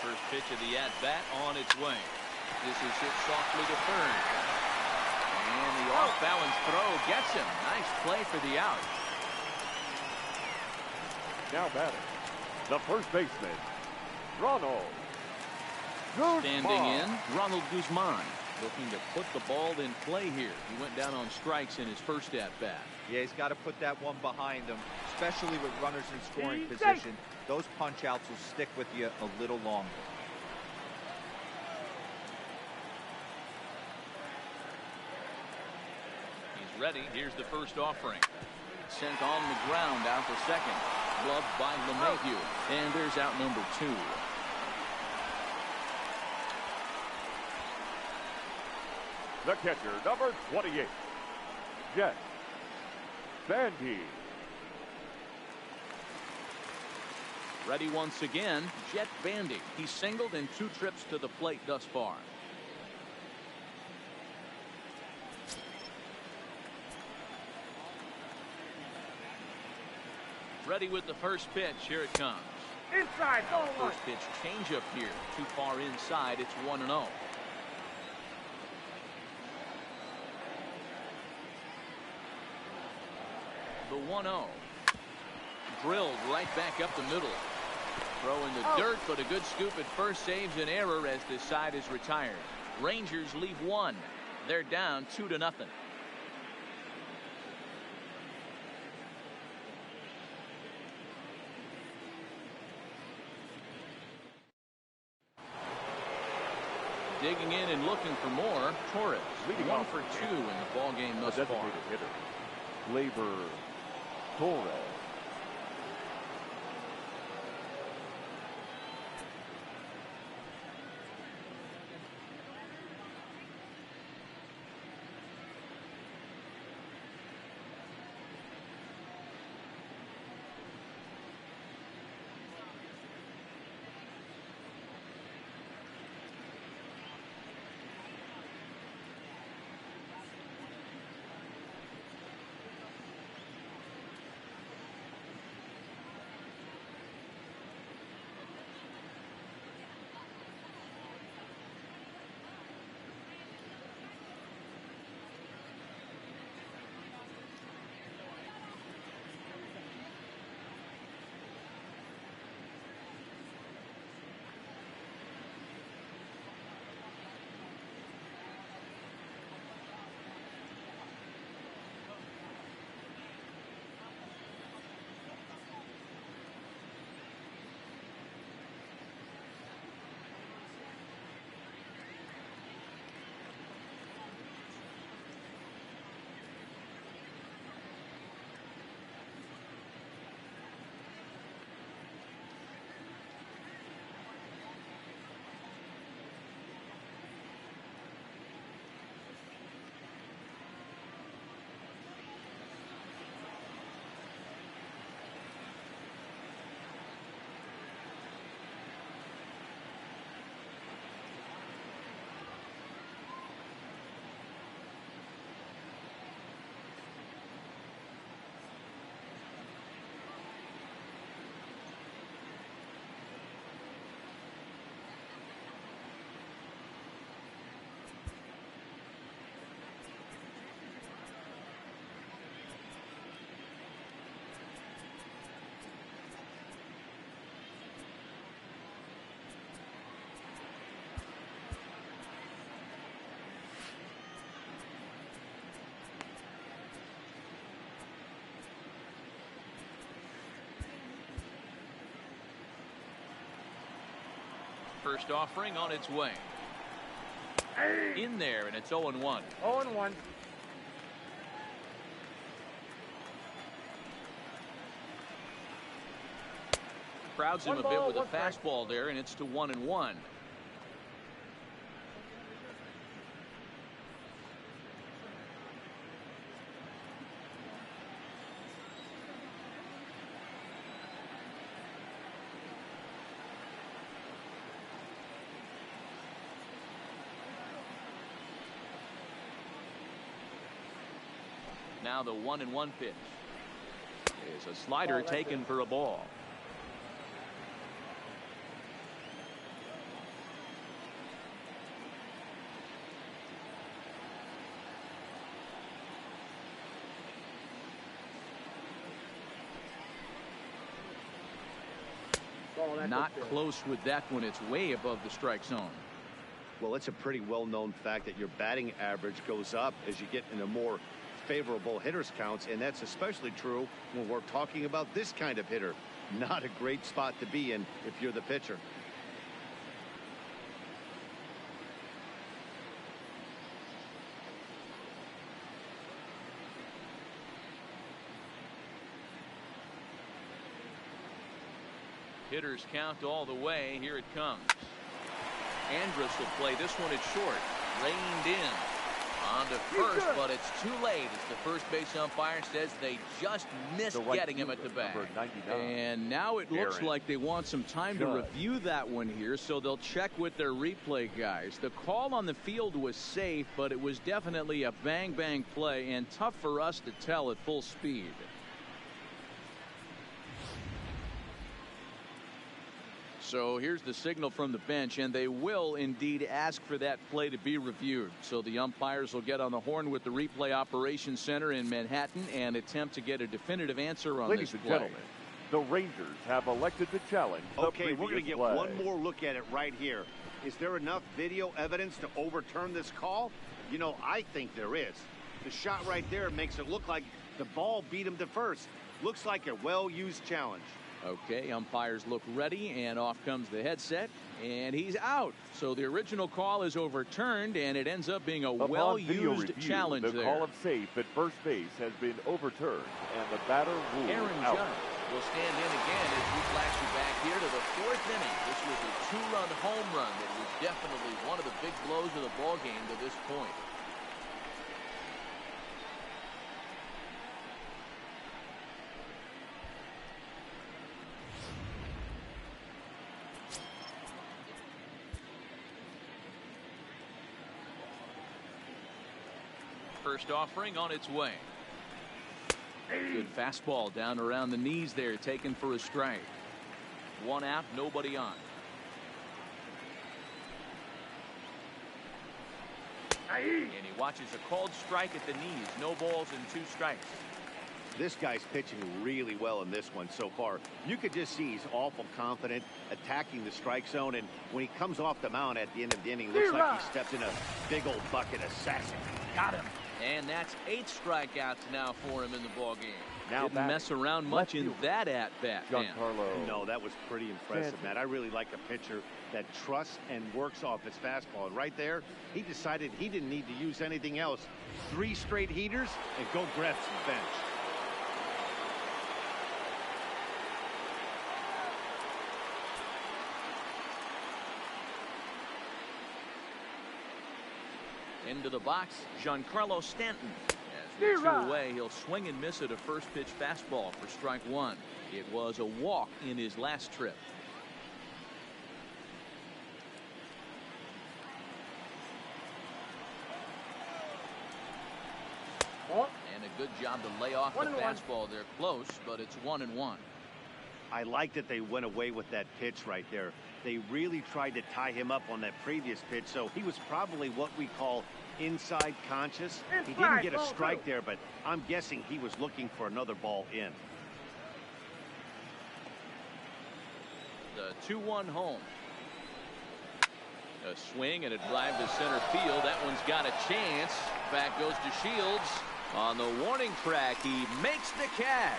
First pitch of the at-bat on its way. This is hit softly to third. And the off-balance throw gets him. Nice play for the out. Now batting, the first baseman, Ronald Guzman. Standing in, Ronald Guzman, looking to put the ball in play here. He went down on strikes in his first at-bat. Yeah, he's got to put that one behind him, especially with runners in scoring position. Those punch-outs will stick with you a little longer. He's ready. Here's the first offering. Sent on the ground out to second. Gloved by LeMahieu. And there's out number 2. The catcher, number 28, Jet Bandy. Ready once again, Jet Bandy. He singled in 2 trips to the plate thus far. Ready with the first pitch. Here it comes. Inside, ball one. First pitch changeup here. Too far inside. It's 1-0. The 1-0. Drilled right back up the middle. Throw in the dirt, but a good scoop at first saves an error as this side is retired. Rangers leave 1. They're down 2-0. Digging in and looking for more, Torres. Leading 1 off for 2 in the ball game thus the far. designated hitter, Labor Torres. First offering on its way. In there, and it's 0-1. 0-1. Crowds him a bit with a fastball there, and it's to 1-1. Now the 1-1 pitch is a slider taken for a ball. Not close with that one. It's way above the strike zone. Well, it's a pretty well-known fact that your batting average goes up as you get into more favorable hitters counts, and that's especially true when we're talking about this kind of hitter. Not a great spot to be in if you're the pitcher. Hitters count all the way. Here it comes. Andrus will play this one at short. Reined in. On to first, but it's too late as the first base umpire says they just missed getting him at the bag. And now it looks like they want some time to review that one here, so they'll check with their replay guys. The call on the field was safe, but it was definitely a bang-bang play and tough for us to tell at full speed. So here's the signal from the bench, and they will indeed ask for that play to be reviewed. So the umpires will get on the horn with the replay operations center in Manhattan and attempt to get a definitive answer on Ladies this and play. gentlemen, the Rangers have elected to challenge the Okay, we're going to get play. one more look at it right here. Is there enough video evidence to overturn this call? You know, I think there is. The shot right there makes it look like the ball beat him to first. Looks like a well-used challenge. Okay, umpires look ready, and off comes the headset, and he's out. So the original call is overturned, and it ends up being a well-used challenge the there. call of safe at first base has been overturned, and the batter ruled Aaron out. Judge will stand in again as we flash you back here to the fourth inning. This was a two-run home run that was definitely one of the big blows of the ballgame to this point. First offering on its way. Good fastball down around the knees there, taken for a strike. One out, nobody on. And he watches a called strike at the knees. No balls and 2 strikes. This guy's pitching really well in this one so far. You could just see he's awful confident attacking the strike zone, and when he comes off the mound at the end of the inning, looks like he stepped in a big old bucket assassin. Got him. And that's 8 strikeouts now for him in the ballgame. Now didn't mess around much in that at-bat, man. No, that was pretty impressive, Matt. I really like a pitcher that trusts and works off his fastball. And right there, he decided he didn't need to use anything else. 3 straight heaters and go grab some bench. Into the box, Giancarlo Stanton. As with 2 away, he'll swing and miss at a first pitch fastball for strike 1. It was a walk in his last trip. And a good job to lay off the fastball there. Close, but it's 1-1. I like that they went away with that pitch right there. They really tried to tie him up on that previous pitch, so he was probably what we call inside conscious. He didn't get a strike there, but I'm guessing he was looking for another ball in. The 2-1 home. A swing and a drive to center field. That one's got a chance. Back goes to Shields. On the warning track, he makes the catch.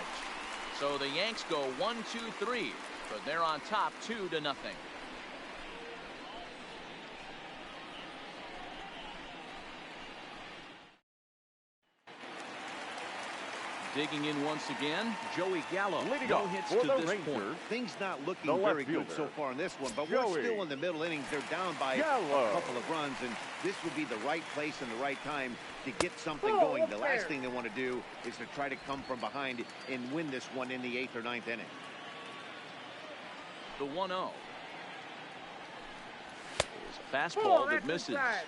So the Yanks go 1-2-3, but they're on top 2-0. Digging in once again, Joey Gallo. Leading No off hits for to the this point. Rangers, Things not looking the very left good so fielder, far in this one, but Joey we're still in the middle innings. They're down by Gallo. a couple of runs, and this would be the right place and the right time to get something Oh, going. The up last there. thing they want to do is to try to come from behind and win this one in the 8th or 9th inning. The 1-0. Is a fastball Oh, that that's misses. inside.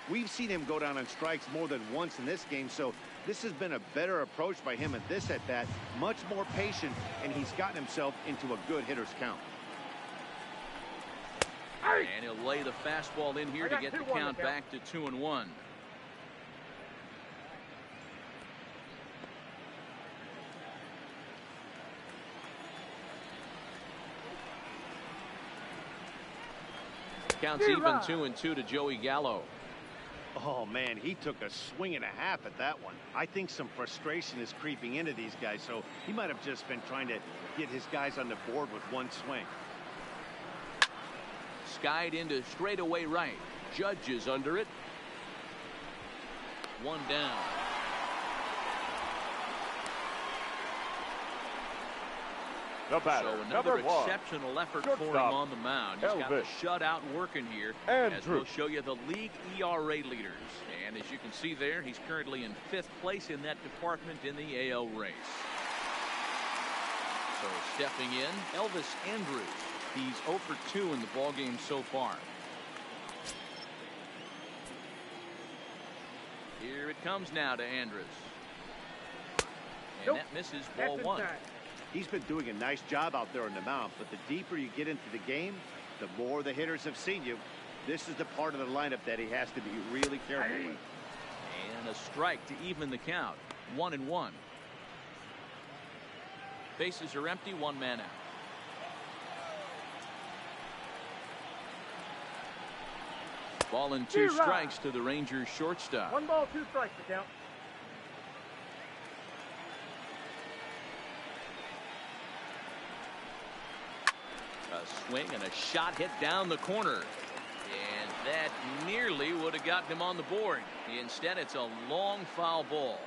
We've seen him go down on strikes more than once in this game, so this has been a better approach by him at this at-bat. Much more patient, and he's gotten himself into a good hitter's count. Hey. And he'll lay the fastball in here I to got get the 2-1 count to count. back to 2-1. Counts even 2-2 to Joey Gallo. Oh, man, he took a swing and a half at that one. I think some frustration is creeping into these guys, so he might have just been trying to get his guys on the board with one swing. Skied into straightaway right. Judge is under it. One down. The batter, So another number 1, exceptional effort for him shortstop, on the mound. He's got the Elvis. shutout working here And as we'll Drew. show you the league ERA leaders. And as you can see there, he's currently in 5th place in that department in the AL race. So stepping in, Elvis Andrews. He's 0 for 2 in the ballgame so far. Here it comes now to Andrews. And Nope. that misses That's ball 1. inside. He's been doing a nice job out there on the mound, but the deeper you get into the game, the more the hitters have seen you. This is the part of the lineup that he has to be really careful with. And a strike to even the count. 1-1. Bases are empty, 1 man out. Ball and 2 strikes to the Rangers shortstop. 1 ball, 2 strikes to count. A swing and a shot hit down the corner. And that nearly would have gotten him on the board. Instead, it's a long foul ball.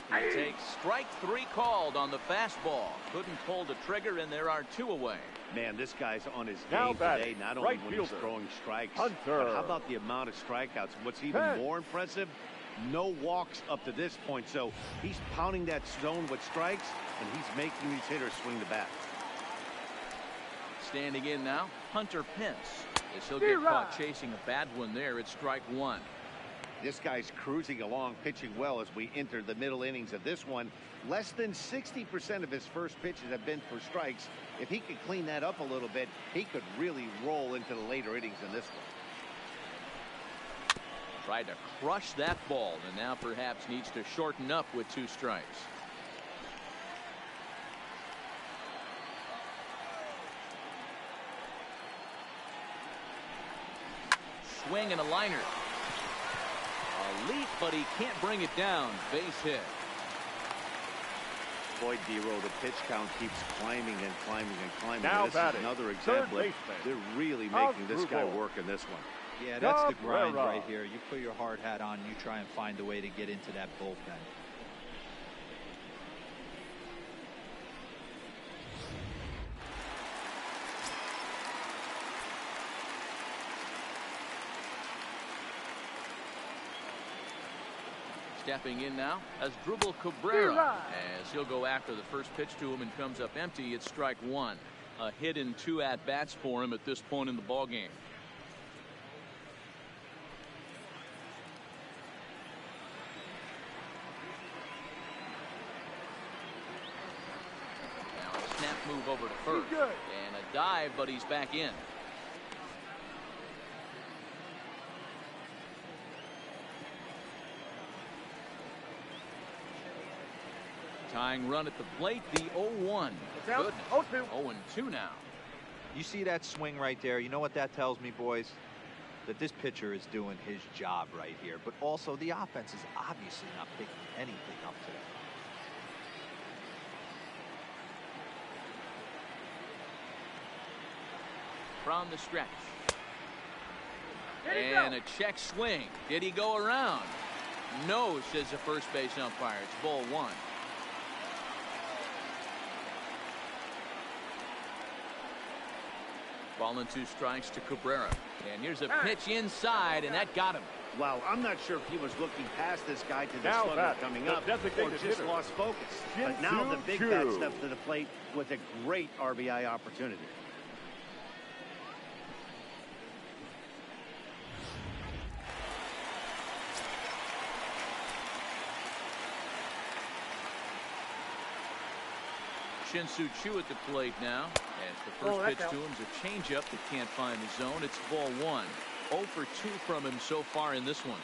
He takes strike 3 called on the fastball. Couldn't pull the trigger, and there are 2 away. Man, this guy's on his Now game batting, today, not only right when he's fielder, throwing strikes, Hunter. but how about the amount of strikeouts? What's even Ten. more impressive, no walks up to this point. So he's pounding that zone with strikes, and he's making these hitters swing the bat. Standing in now, Hunter Pence. As he'll get caught chasing a bad one there at strike 1. This guy's cruising along, pitching well as we enter the middle innings of this one. Less than 60% of his first pitches have been for strikes. If he could clean that up a little bit, he could really roll into the later innings in this one. Tried to crush that ball, and now perhaps needs to shorten up with 2 strikes. Swing and a liner. A leap, but he can't bring it down. Base hit. Boy, D-Row, the pitch count keeps climbing and climbing and climbing. Now This batting, is another third example. baseman, They're really making this guy Oswald. work in this one. Yeah, that's the grind Cabrera. right here. You put your hard hat on, you try and find a way to get into that bullpen. Stepping in now as Dribble Cabrera, as he'll go after the first pitch to him and comes up empty. It's strike 1. A hit in 2 at-bats for him at this point in the ballgame. Now a snap move over to first. And a dive, but he's back in. Tying run at the plate, the 0-1. Goodness. 0-2. 0-2 now. You see that swing right there? You know what that tells me, boys? That this pitcher is doing his job right here. But also, the offense is obviously not picking anything up today. From the stretch. And a check swing. Did he go around? No, says the first base umpire. It's ball one. Ball and 2 strikes to Cabrera. And here's a pitch inside, and that got him. Wow, I'm not sure if he was looking past this guy to the Now slugger back, coming the up or designated just hitter. lost focus. But now the big bat steps to the plate with a great RBI opportunity. Shin-Soo Choo at the plate now. As the first pitch to him is a changeup that can't find the zone. It's ball one. 0 for 2 from him so far in this one.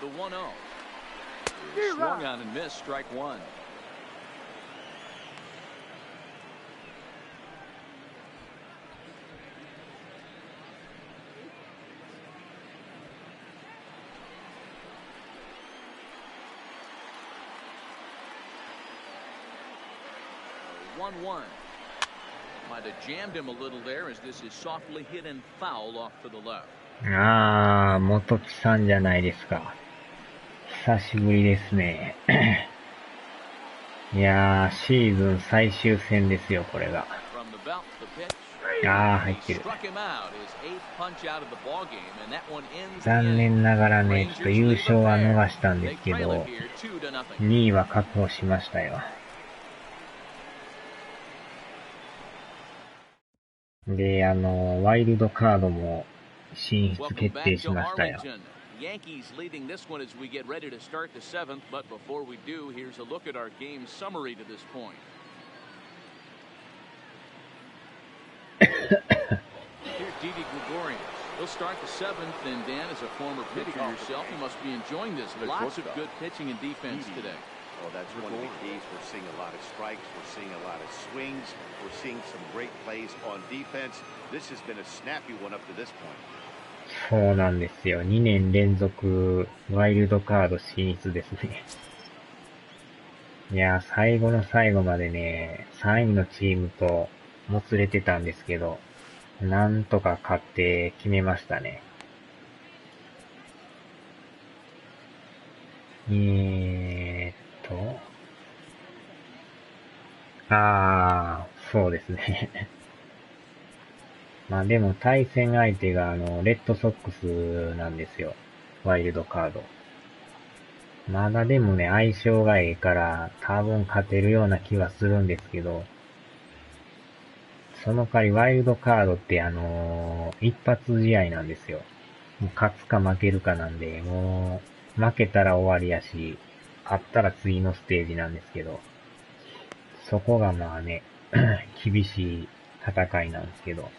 The 1-0. Swung on and missed. Strike one. Might have jammed him a little there as this is softly hit and foul off to the left. ああ、元木さんじゃないですか。久しぶりですね。いやー、シーズン最終戦ですよ、これが。ああ、入ってる。残念ながらね、ちょっと優勝は逃したんですけど、2位は確保しましたよ。で、ワイルドカードも進出決定しましたよ。Yankees leading this one as we get ready to start the 7th, but before we do, here's a look at our game summary to this point. Here's Didi Gregorius. He'll start the 7th, and Dan, as a former pitcher yourself, you must be enjoying this. Lots of good pitching and defense today. Well, that's one of the keys. We're seeing a lot of strikes. We're seeing a lot of swings. We're seeing some great plays on defense. This has been a snappy one up to this point. そうなんですよ。2年連続ワイルドカード進出ですね。いや、最後の最後までね、3位のチームともつれてたんですけど、なんとか勝って決めましたね。そうですね。まあでも対戦相手がレッドソックスなんですよ。ワイルドカード。まだでもね、相性がいいから多分勝てるような気はするんですけど、その代わりワイルドカードって一発試合なんですよ。もう勝つか負けるかなんで、もう負けたら終わりやし、勝ったら次のステージなんですけど、そこがまあね、厳しい戦いなんですけど、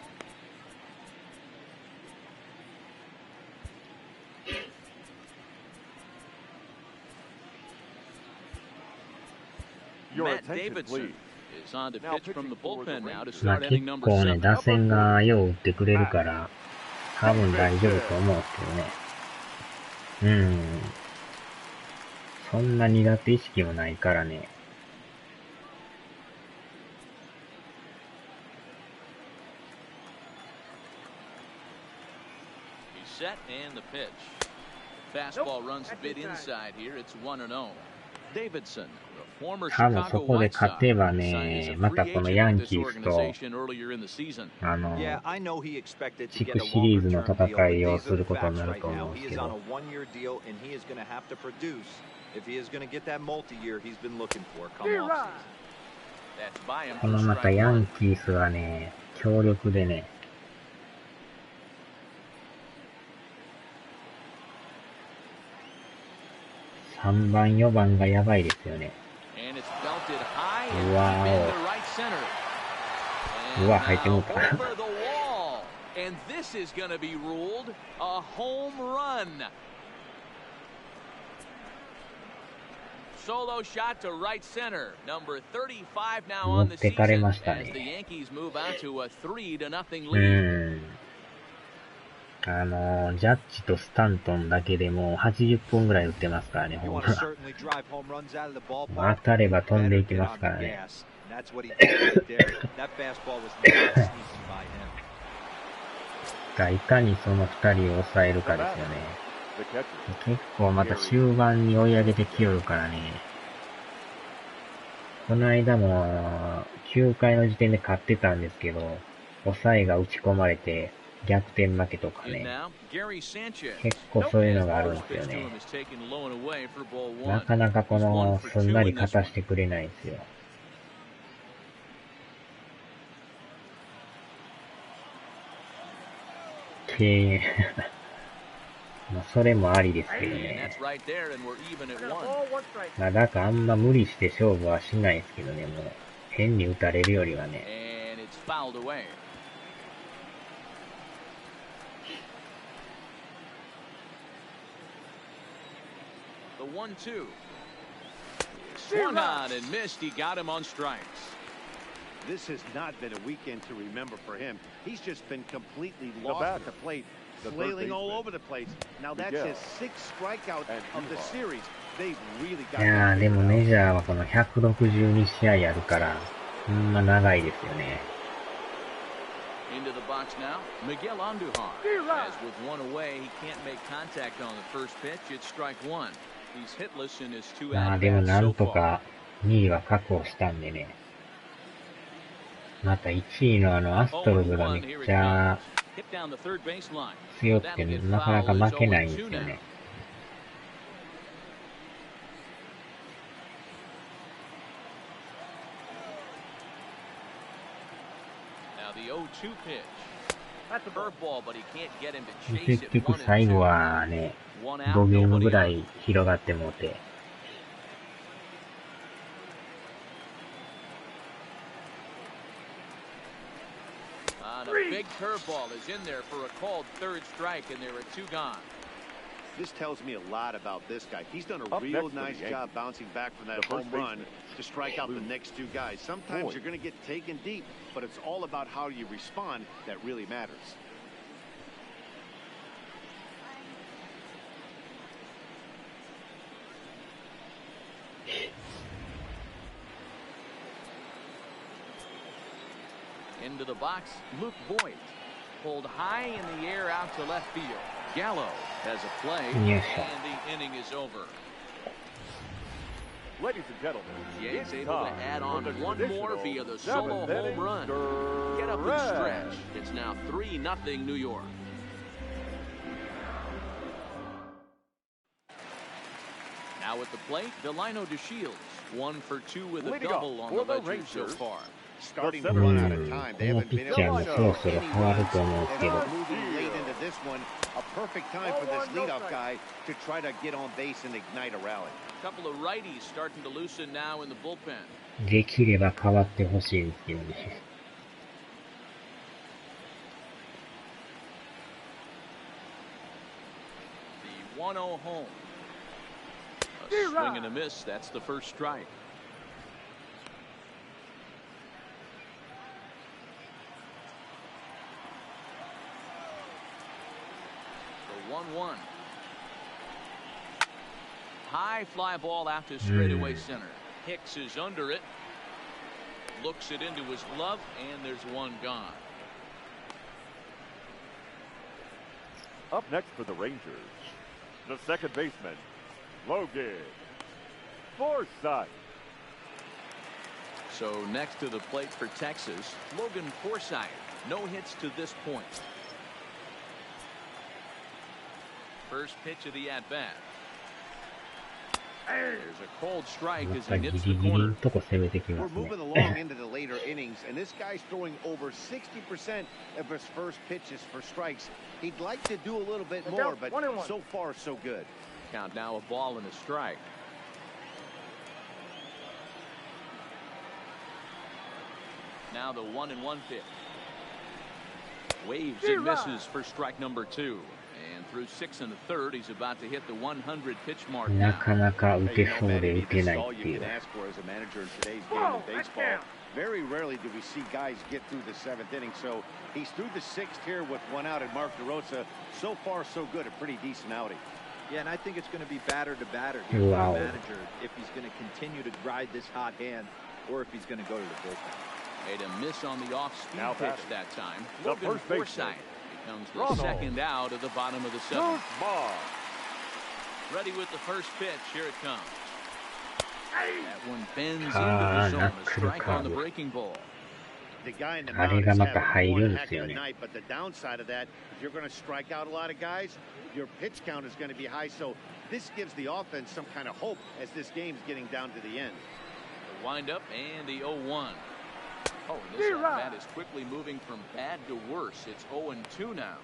Matt Davidson is on to pitch from the bullpen now to まあ start 結 inning number 構ね、 7. 打線がよう打ってくれるから、多分大丈夫と思うんですけどね。そんな苦手意識もないからね。He's set and the pitch. Fastball runs a bit inside here. It's 1-0. Davidson, the former 多分そ Chicago こで White 勝て Sox, ば signed as ね、 a ま free たこの agent ヤ with ン this キースと、organization earlier in the season. Yeah, I know he expected to 地 get 区 a シリーズの longer term deal, 戦 but いを these す are る the ことに facts なる right と思 now. うんで He すけ is on ど、 a one-year deal, and he is going to have to produce if he is going to get that multi-year he's been looking for come off season. That's by him こ for のまた strike ヤ one. ンキースがね、強力でね、3番、4番がやばいですよね。And it's belted high う and わ deep ー into right center. う And わ、入っても now うた。 over the wall. And this is going to be ruled a home run. Solo shot to right center. Number 35 now 持 on っ the てかれ season ました as the ね。Yankees move out to a 3-0 lead. ジャッジとスタントンだけでもう80本ぐらい打ってますからね、ホームラン。当たれば飛んでいきますからね。いかにその2人を抑えるかですよね。結構また終盤に追い上げてきよるからね。この間も9回の時点で勝ってたんですけど、抑えが打ち込まれて逆転負けとかね。結構そういうのがあるんですよね。なかなかこのすんなり勝たしてくれないんですよ。まあそれもありですけどね。まあだからあんま無理して勝負はしないですけどね、もう変に打たれるよりはね。Swung on and missed. He got him on strikes. This has not been a weekend to remember for him. He's just been completely lost at the plate. Flailing all over the place. Now that's his 6th strikeout of the series. They've really got. いやーでもメジャーはこの162試合あるから、ほんま長いですよね。Into the box now, Miguel Andujar. As with one away, he can't make contact on the first pitch. It's strike one. He's hitless in his 2 at-bats でもなん so と far. か2位は確保したんでね。また1位のアストロズがめっちゃ強くてなかなか負けないんですよね。結局最後はね、5ゲームぐらい広がってもうて。A big curveball is in there for a called 3rd strike, and there are 2 gone. This tells me a lot about this guy. He's done a real nice job bouncing back from that home run to strike out the next 2 guys. Sometimes you're going to get taken deep, but it's all about how you respond that really matters. Into the box, Luke Voigt. Pulled high in the air out to left field. Gallo has a play, and the inning is over. Ladies and gentlemen, He's able to add on one more via the solo home run. Get up and stretch. It's now 3-0 New York. Now at the plate, Delino DeShields. 1 for 2 with a double on the ledger so far. Starting to run out of time. They haven't been able to moving late into this one. A perfect time for this leadoff guy to try to get on base and ignite a rally. A couple of righties starting to loosen now in the bullpen. できれば変わってほしいんですけどね。The 1-0 home. A swing and a miss. That's the first strike. The 1-1. High fly ball out to straightaway center. Hicks is under it. Looks it into his glove, and there's 1 gone. Up next for the Rangers, the second baseman, Logan Forsythe. So next to the plate for Texas, Logan Forsythe. No hits to this point. First pitch of the at-bat. There's a cold strike as he hits the corner. We're moving along into the later innings, and this guy's throwing over 60% of his first pitches for strikes. He'd like to do a little bit more, but so far so good. Count now, a ball and a strike. Now the 1-1 pitch. Waves and misses for strike number 2. And through 6 1/3, he's about to hit the 100 pitch mark. なかなか打てそうで打てないっていう。Very rarely do we see guys get through the 7th inning. So he's through the 6th here with 1 out, and Mark DeRosa, so far so good, a pretty decent outing. Yeah, and I think it's going to be batter to batter here for the manager if he's going to continue to ride this hot hand or if he's going to go to the bullpen. Made a miss on the off-speed pitch that time. The Logan first Forsythe becomes the second out of the bottom of the 7th. Ready with the first pitch. Here it comes. That one bends into the zone. A strike on the breaking ball. The guy in the mound is having one heck of a night, but the downside of that, if you're going to strike out a lot of guys, your pitch count is going to be high. So this gives the offense some kind of hope as this game's getting down to the end. The wind-up and the 0-1. Oh, this bat is quickly moving from bad to worse. It's 0-2 now.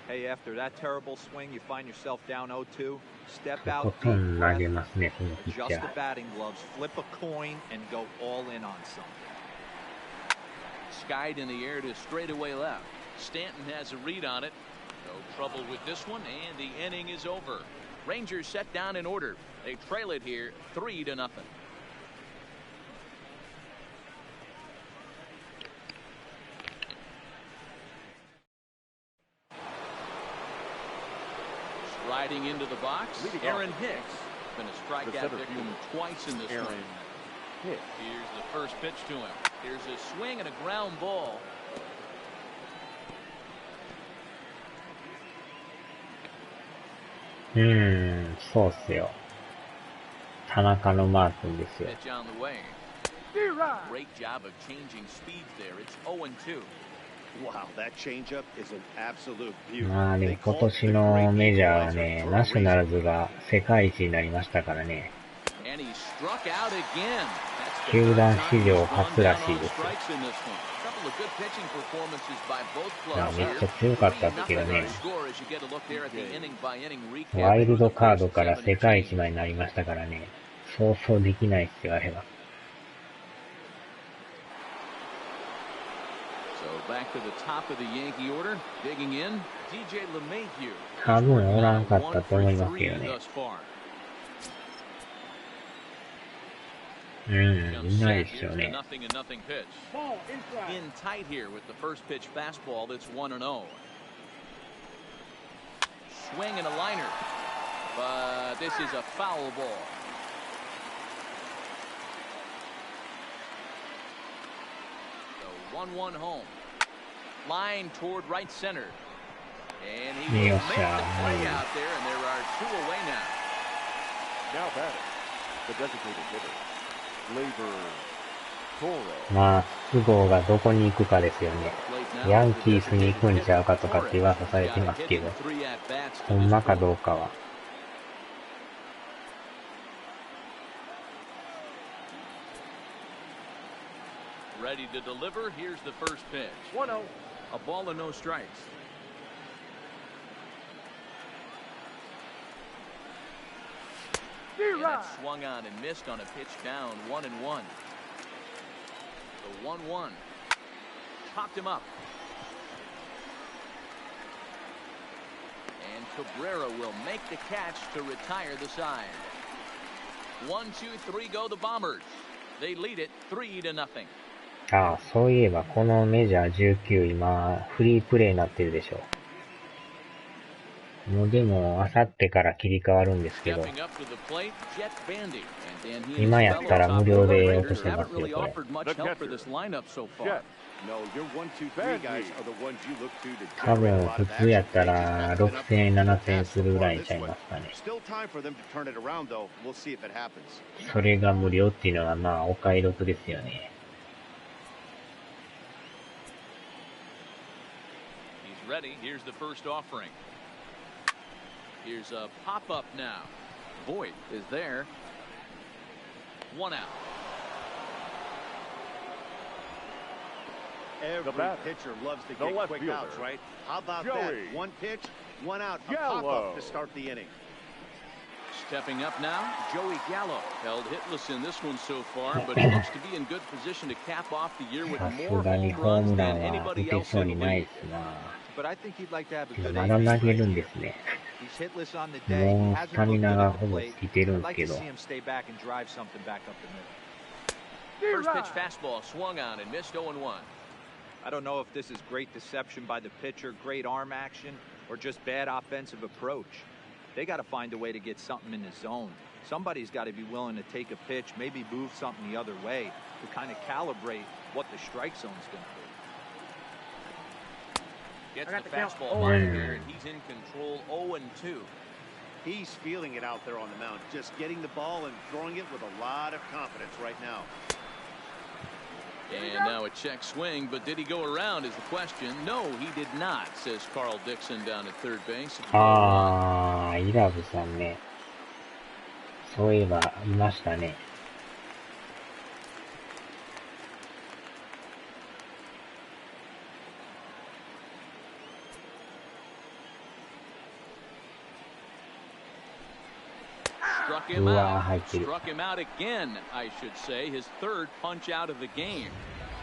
Hey, after that terrible swing, you find yourself down 0-2. Step out deep breath, adjust the batting gloves, flip a coin, and go all in on something. Skied in the air to straightaway left. Stanton has a read on it. No trouble with this one, and the inning is over. Rangers set down in order. They trail it here 3-0. Sliding into the box, Aaron Hicks. Been a strikeout victim twice in this one. Here's the first pitch to him. Here's a swing and a ground ball. Pitch on the way. Great job of changing speeds there. It's 0-2. Wow, that changeup is an absolute beauty. まあでも今年のメジャーはね、ナショナルズが世界一になりましたからね。球団史上初らしいですよ。いや、めっちゃ強かったですけどね。ワイルドカードから世界一までになりましたからね。そうそうできないっすよ、あれは。多分おらんかったと思いますけどね。いないですよね。In tight here with the first pitch fastball that's 1-0. Swing and a liner, but this is a foul ball. The 1-1 home. Line toward right center. And he will make the play out there, and there are 2 away now. Now batting, the designated hitter, Labor Toro. まあ、都合がどこに行くかですよね。ヤンキースに行くんちゃうかとかって噂されてますけど、ほんまかどうかは。Ready to deliver. Here's the first pitch. 1-0. A ball and no strikes. And it swung on and missed on a pitch down 1-1. The 1-1. Popped him up. And Cabrera will make the catch to retire the side. 1-2-3 go the Bombers. They lead it 3-0. ああ、そういえばこのメジャー19今フリープレイになってるでしょ。もうでもあさってから切り替わるんですけど、今やったら無料で落としてますよこれ。多分普通やったら6000円7000円するぐらいちゃいますかね。それが無料っていうのはまあお買い得ですよね。Ready. Here's the first offering. Here's a pop-up now. Voit is there. 1 out. Every pitcher loves to get quick outs, right? How about that? 1 pitch, 1 out, a pop-up to start the inning. Stepping up now, Joey Gallo. Held hitless in this one so far, but he looks to be in good position to cap off the year with more home runs than anybody else in the league. But I think he'd like to have a good まだ投げるんですね。 He's hitless on the day. もうスタミナがほぼついてるんですけど。First pitch fastball swung on and missed 0-1. I don't know if this is great deception by the pitcher, great arm action, or just bad offensive approach. They got to find a way to get something in the zone. Somebody's got to be willing to take a pitch, maybe move something the other way to kind of calibrate what the strike zone's going to be. Gets the fastball by here, and he's in control 0-2. He's feeling it out there on the mound, just getting the ball and throwing it with a lot of confidence right now. And now a check swing, but did he go around is the question. No, he did not, says Carl Dixon down at third base. あー、イラブさんね。そういえば、いましたね。Struck him out. Struck him out again, I should say. His third punch out of the game.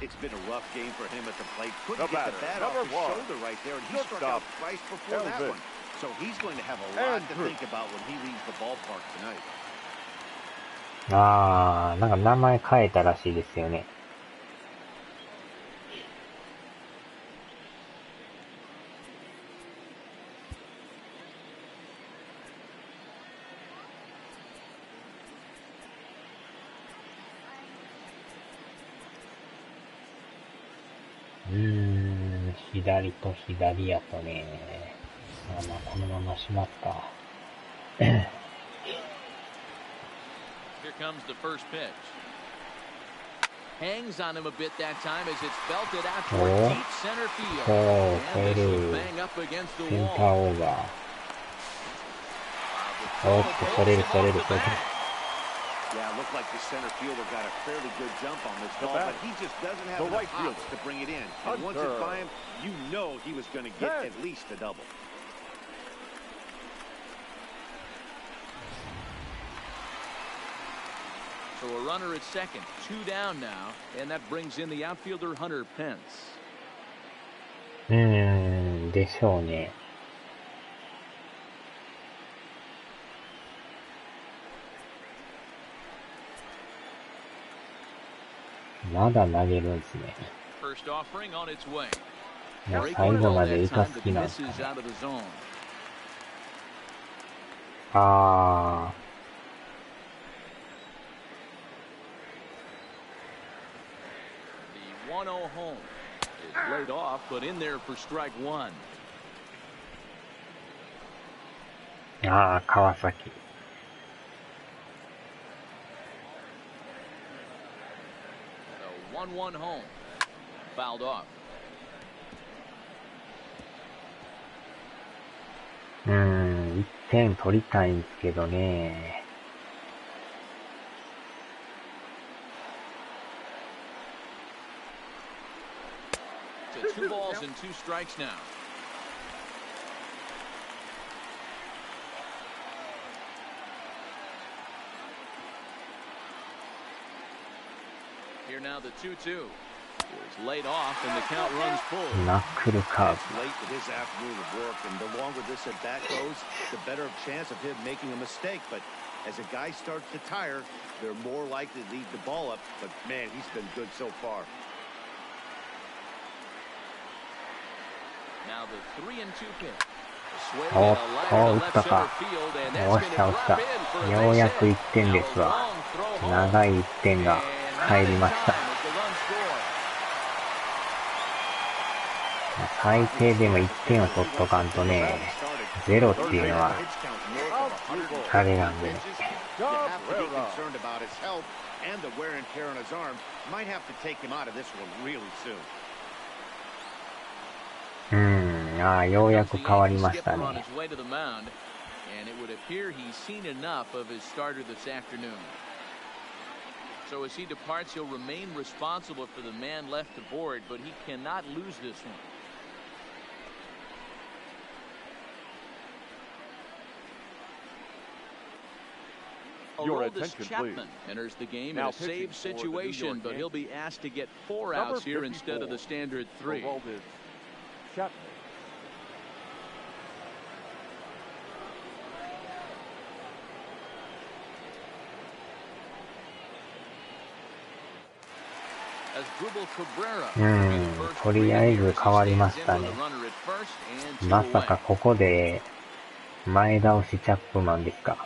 It's been a rough game for him at the plate. Couldn't get the bat off his shoulder right there, and he struck out twice before that one. So he's going to have a lot to think about when he leaves the ballpark tonight. あー、なんか名前変えたらしいですよね。左と左やとね、まあまあこのまましますか。Here comes the first pitch. Hangs on him a bit that time as it's belted out toward deep center field. And this will bang up against the セン wall. ターオーバー。おっと、それる。Yeah, it looked like the center fielder got a fairly good jump on this ball, but he just doesn't have enough hops to bring it in. And once it's by him, you know he was going to get at least a double. So a runner at second, 2 down now, and that brings in the outfielder Hunter Pence. でしょうね。まだ投げるんですね。First offering on its way. もう最後まで打たす気なんですかね。あー。The 1-0 home is laid off, but in there for strike one. あー、川崎。1-1 home. Fouled off. 1点取りたいんですけどね。To 2 balls and 2 strikes now. Here now the 2-2. Is laid off and the count runs full. ナックルカーブ。 Late with his afternoon of work, and the longer this at bat goes, the better chance of him making a mistake. But as a guy starts to tire, they're more likely to leave the ball up. But man, he's been good so far. Now the 3-2 pitch. おっと、打ったか。押した。ようやく1点ですわ。長い1点が入りました。最低でも1点を取っとかんとね、ゼロっていうのは、あれなんでね。ようやく変わりましたね。So as he departs, he'll remain responsible for the man left aboard, but he cannot lose this one. Aroldis Chapman enters the game in a save situation, but he'll be asked to get 4 outs here instead of the standard 3. Aroldis Chapman. とりあえず変わりましたね。まさかここで前倒しチャップマンですか。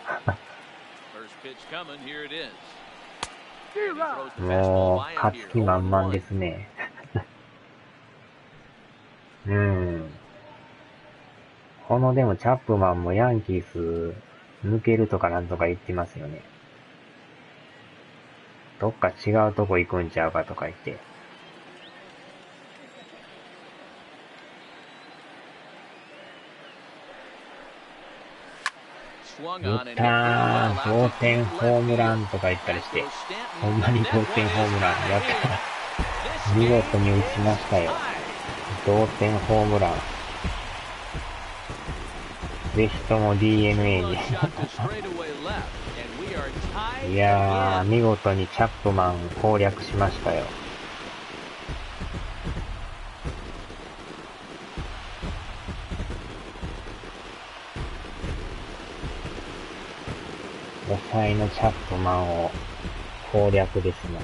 もう勝つ気満々ですね。このでもチャップマンもヤンキース抜けるとかなんとか言ってますよね。どっか違うとこ行くんちゃうかとか言って。打ったー、同点ホームランとか言ったりして、ほんまに同点ホームランやった。見事に打ちましたよ。同点ホームラン。ぜひとも DNA に。いやー、見事にチャップマン攻略しましたよ。抑えのチャップマンを攻略ですね。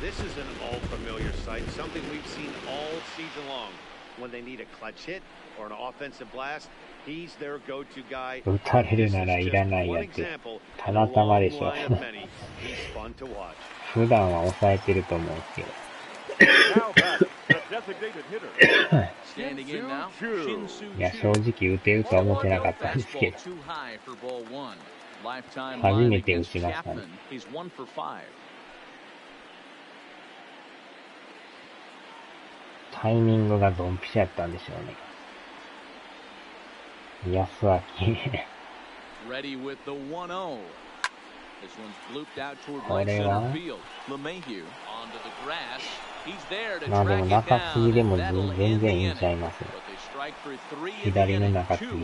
This is an all-familiar sight, something we've seen all season long. When they need a clutch hit or an offensive blast, he's their go-to guy. 打たれるならいらないやつ。たまたまでしょ。普段は抑えてると思うんですけど。いや、正直打てるとは思ってなかったんですけど。初めて打ちましたね。タイミングがドンピシャやったんでしょうね。安明。これはまあでも中継ぎでも全然いいんちゃいます。左の中継ぎで。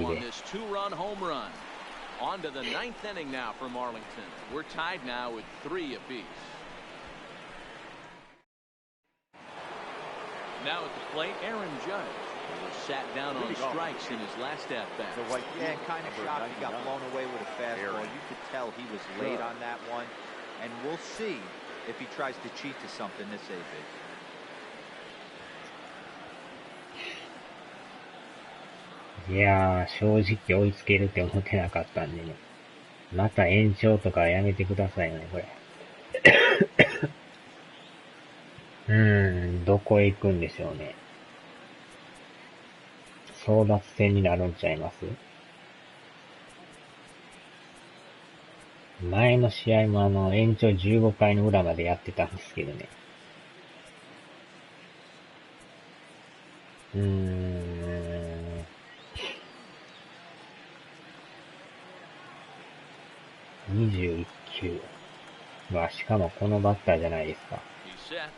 On to the ninth inning now from Arlington. We're tied now with 3 apiece. Now at the plate, Aaron Judge was sat down on strikes in his last at-bat. Yeah, kind of shocked he got blown away with a fastball. You could tell he was late on that one. And we'll see if he tries to cheat to something this AB. いやー、正直追いつけるって思ってなかったんでね。また延長とかやめてくださいね、これ。どこへ行くんでしょうね。争奪戦になるんちゃいます？前の試合も延長15回の裏までやってたんですけどね。21球。しかもこのバッターじゃないですか。ジャ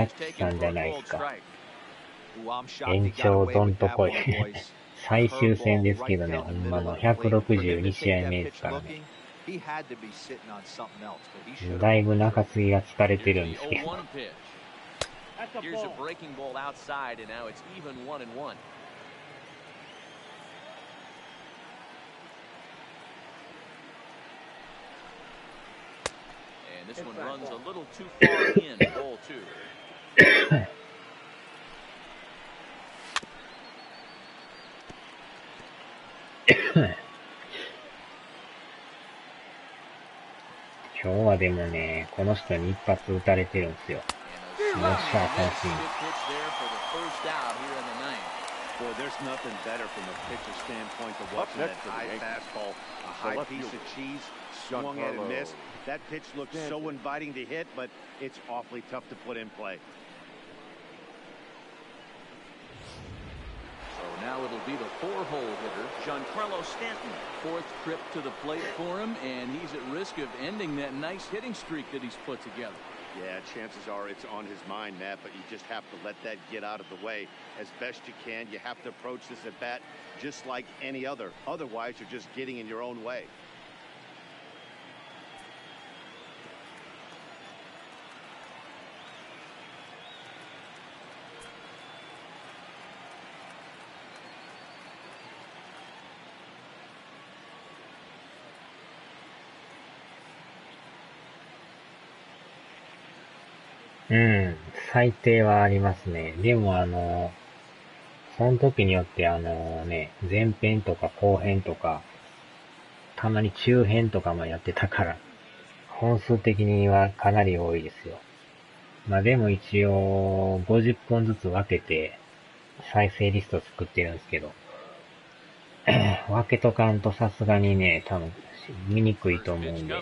ッジさんじゃないですか。延長どんとこい。最終戦ですけどね、ほんまの162試合目ですからね。だいぶ中継ぎが疲れてるんですけど。This one runs a little too far in, ball 2. 今日はでもね、この人に一発打たれてるんですよ。よっしゃ、三振。Boy, there's nothing better from a pitcher standpoint than watching that high fastball, a high piece of cheese, swung at and missed. That pitch looks so inviting to hit, but it's awfully tough to put in play. So now it'll be the 4-hole hitter, Giancarlo Stanton. 4th trip to the plate for him, and he's at risk of ending that nice hitting streak that he's put together. Yeah, chances are it's on his mind, Matt, but you just have to let that get out of the way as best you can. You have to approach this at bat just like any other. Otherwise, you're just getting in your own way. うん、最低はありますね。でもその時によって前編とか後編とか、たまに中編とかもやってたから、本数的にはかなり多いですよ。まあでも一応、50本ずつ分けて、再生リスト作ってるんですけど、分けとかんとさすがにね、多分、見にくいと思うんで。わ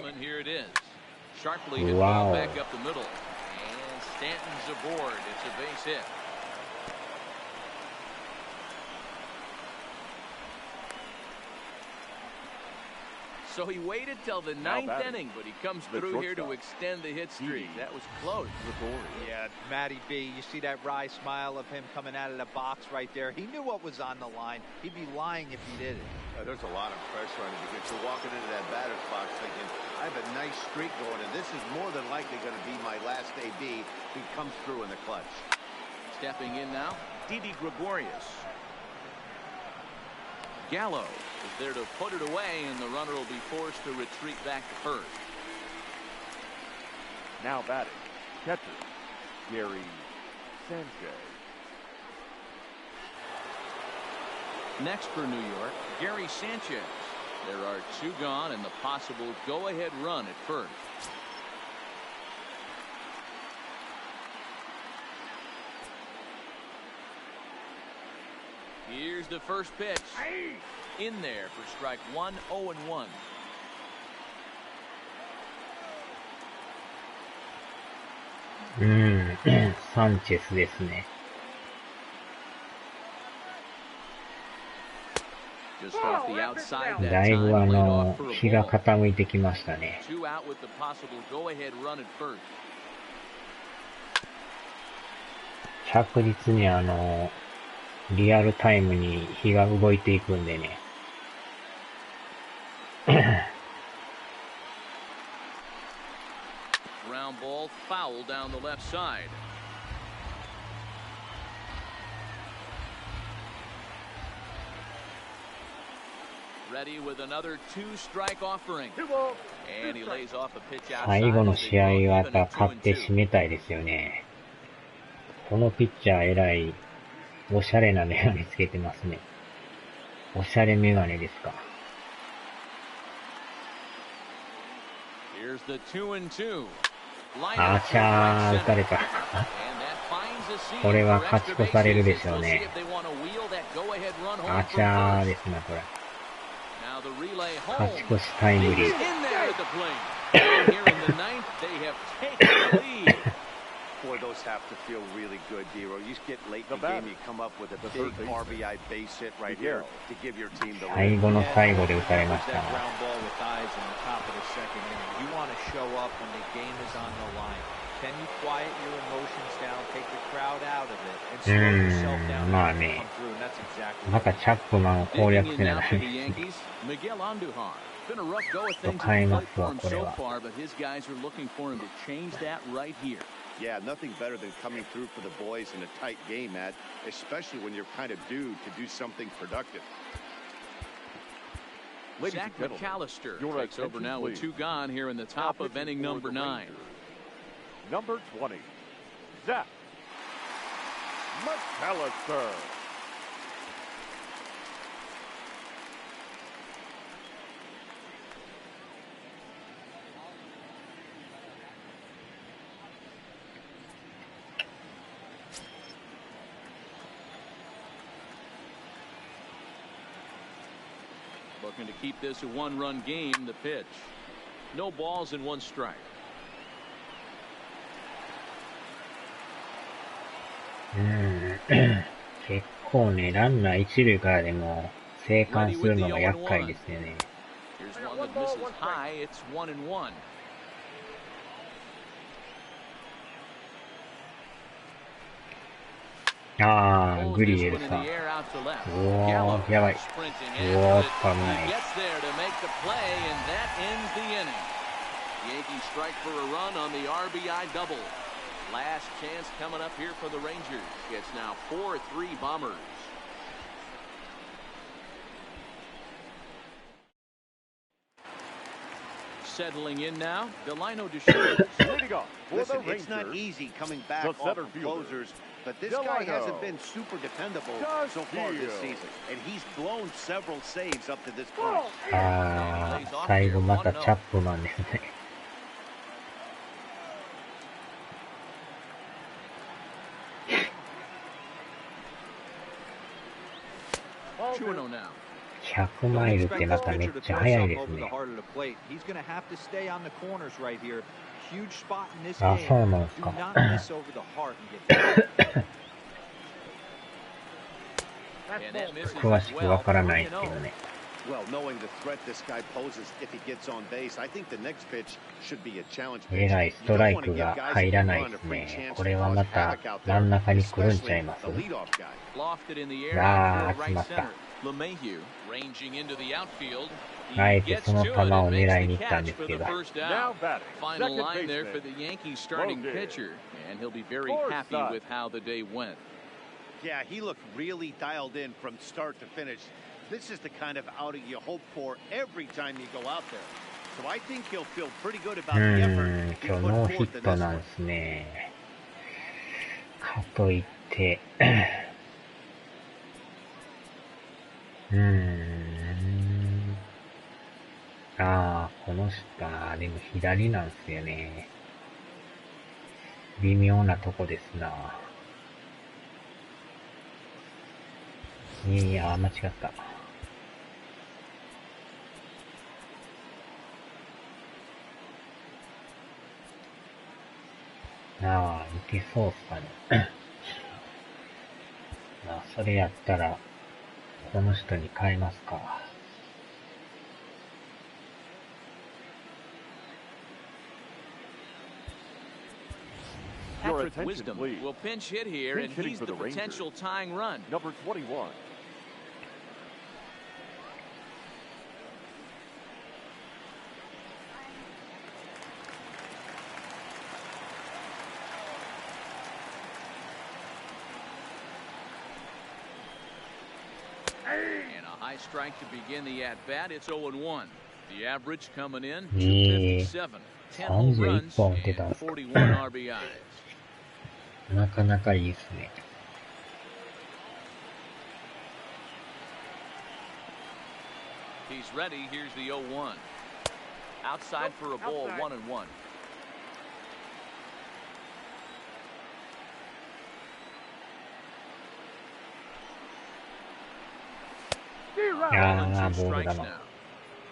お。So he waited till the ninth inning, but he comes through here to extend the hit streak. That was close. Yeah, Matty B, you see that wry smile of him coming out of the box right there. He knew what was on the line. He'd be lying if he didn't. There's a lot of pressure on him because you're walking into that batter's box thinking, I have a nice streak going, and this is more than likely going to be my last AB. He comes through in the clutch. Stepping in now, Didi Gregorius. Gallo is there to put it away, and the runner will be forced to retreat back to first. Now batting, catcher, Gary Sanchez. Next for New York, Gary Sanchez. There are two gone and the possible go-ahead run at first. Here's the first pitch. In there for strike one, 0-1. Sanchez ですね。Just off the outside that だいぶ time, laid off for a 日が ball. 傾いてきましたね。 Two out with the possible go-ahead run at first. 着実にリアルタイムに日が動いていくんでね。Ground ball foul down the left side. Ready with another two-strike offering. And he lays off a pitch outside. 最後の試合はやっぱ勝って締めたいですよね。このピッチャー偉い、おしゃれなメガネつけてますね。おしゃれメガネですか。あちゃー、打たれた。これは勝ち越されるでしょうね。あちゃーですな、これ。勝ち越しタイムリー。Boy, those have to feel really good, Dero. You get late in the game, you come up with a big RBI base hit right here to give your team the lead. 最後の最後で打たれました。You want to show up when the game is on the line. Can you quiet your emotions down, take the crowd out of it, and slow yourself down? まあね。またチャップマンを攻略せながらね。変えますわ、これは。Yeah, nothing better than coming through for the boys in a tight game, Matt, especially when you're kind of due to do something productive. Zach McAllister takes over now with two gone here in the top of inning number 9. Number 20, Zach McAllister. Looking to keep this a one-run game. The pitch. No balls and one strike. 結構ね、ランナー一塁からでも生還するのが厄介ですよね。Here's one that misses high. It's 1-1. あー、グリエルさん。おー、やばい。おーっと危ない。Yankees strike for a run on the RBI double. Last chance coming up here for the Rangers. It's now 4-3 Bombers. settling in now. Delino DeShields. Leading off for Listen, the it's not Rangers, easy coming back the off center of fielder, closers, but this guy hasn't been super dependable so far this DeShields. season, and he's blown several saves up to this point. ああ、最後またチャップマンですね。2-0 now. 100マイルってまためっちゃ速いですね。あ、そうなんですか。詳しくわからないですけどね。えらいストライクが入らないですね。これはまた真ん中に来るんちゃいます？ああ、詰まった。あえてその球を狙いに行ったんですけど。Final line there for the Yankees starting pitcher, and he'll be very happy with how the day went. Yeah, he looked really dialed in from start to finish. This is the kind of outing you hope for every time you go out there. So I think he'll feel pretty good about the effort. 今日ノーヒットなんですね。かといってああ、この人、でも左なんですよね。微妙なとこですな。いや、間違った。ああ、いけそうっすかね。まあ、それやったら、この人に変えますか。Patrick Wisdom will pinch hit here, and he's the potential tying run. Number 21. And a high strike to begin the at-bat. It's 0-1. The average coming in, 257. 10 home runs and 41 RBIs. なかなかいいですね。He's ready. Here's the 0-1. Outside for a ball, 1-1.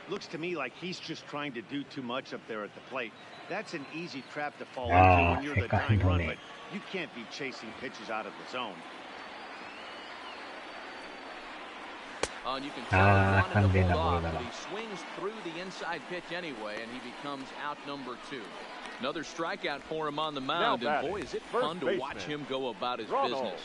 Looks to me like he's just trying to do too much up there at the plate. That's an easy trap to fall into when you're the tying run, but you can't be chasing pitches out of the zone. And you can tell he wanted to hold off, but he swings through the inside pitch anyway, and he becomes out number 2. Another strikeout for him on the mound, and boy, is it fun to watch him go about his business.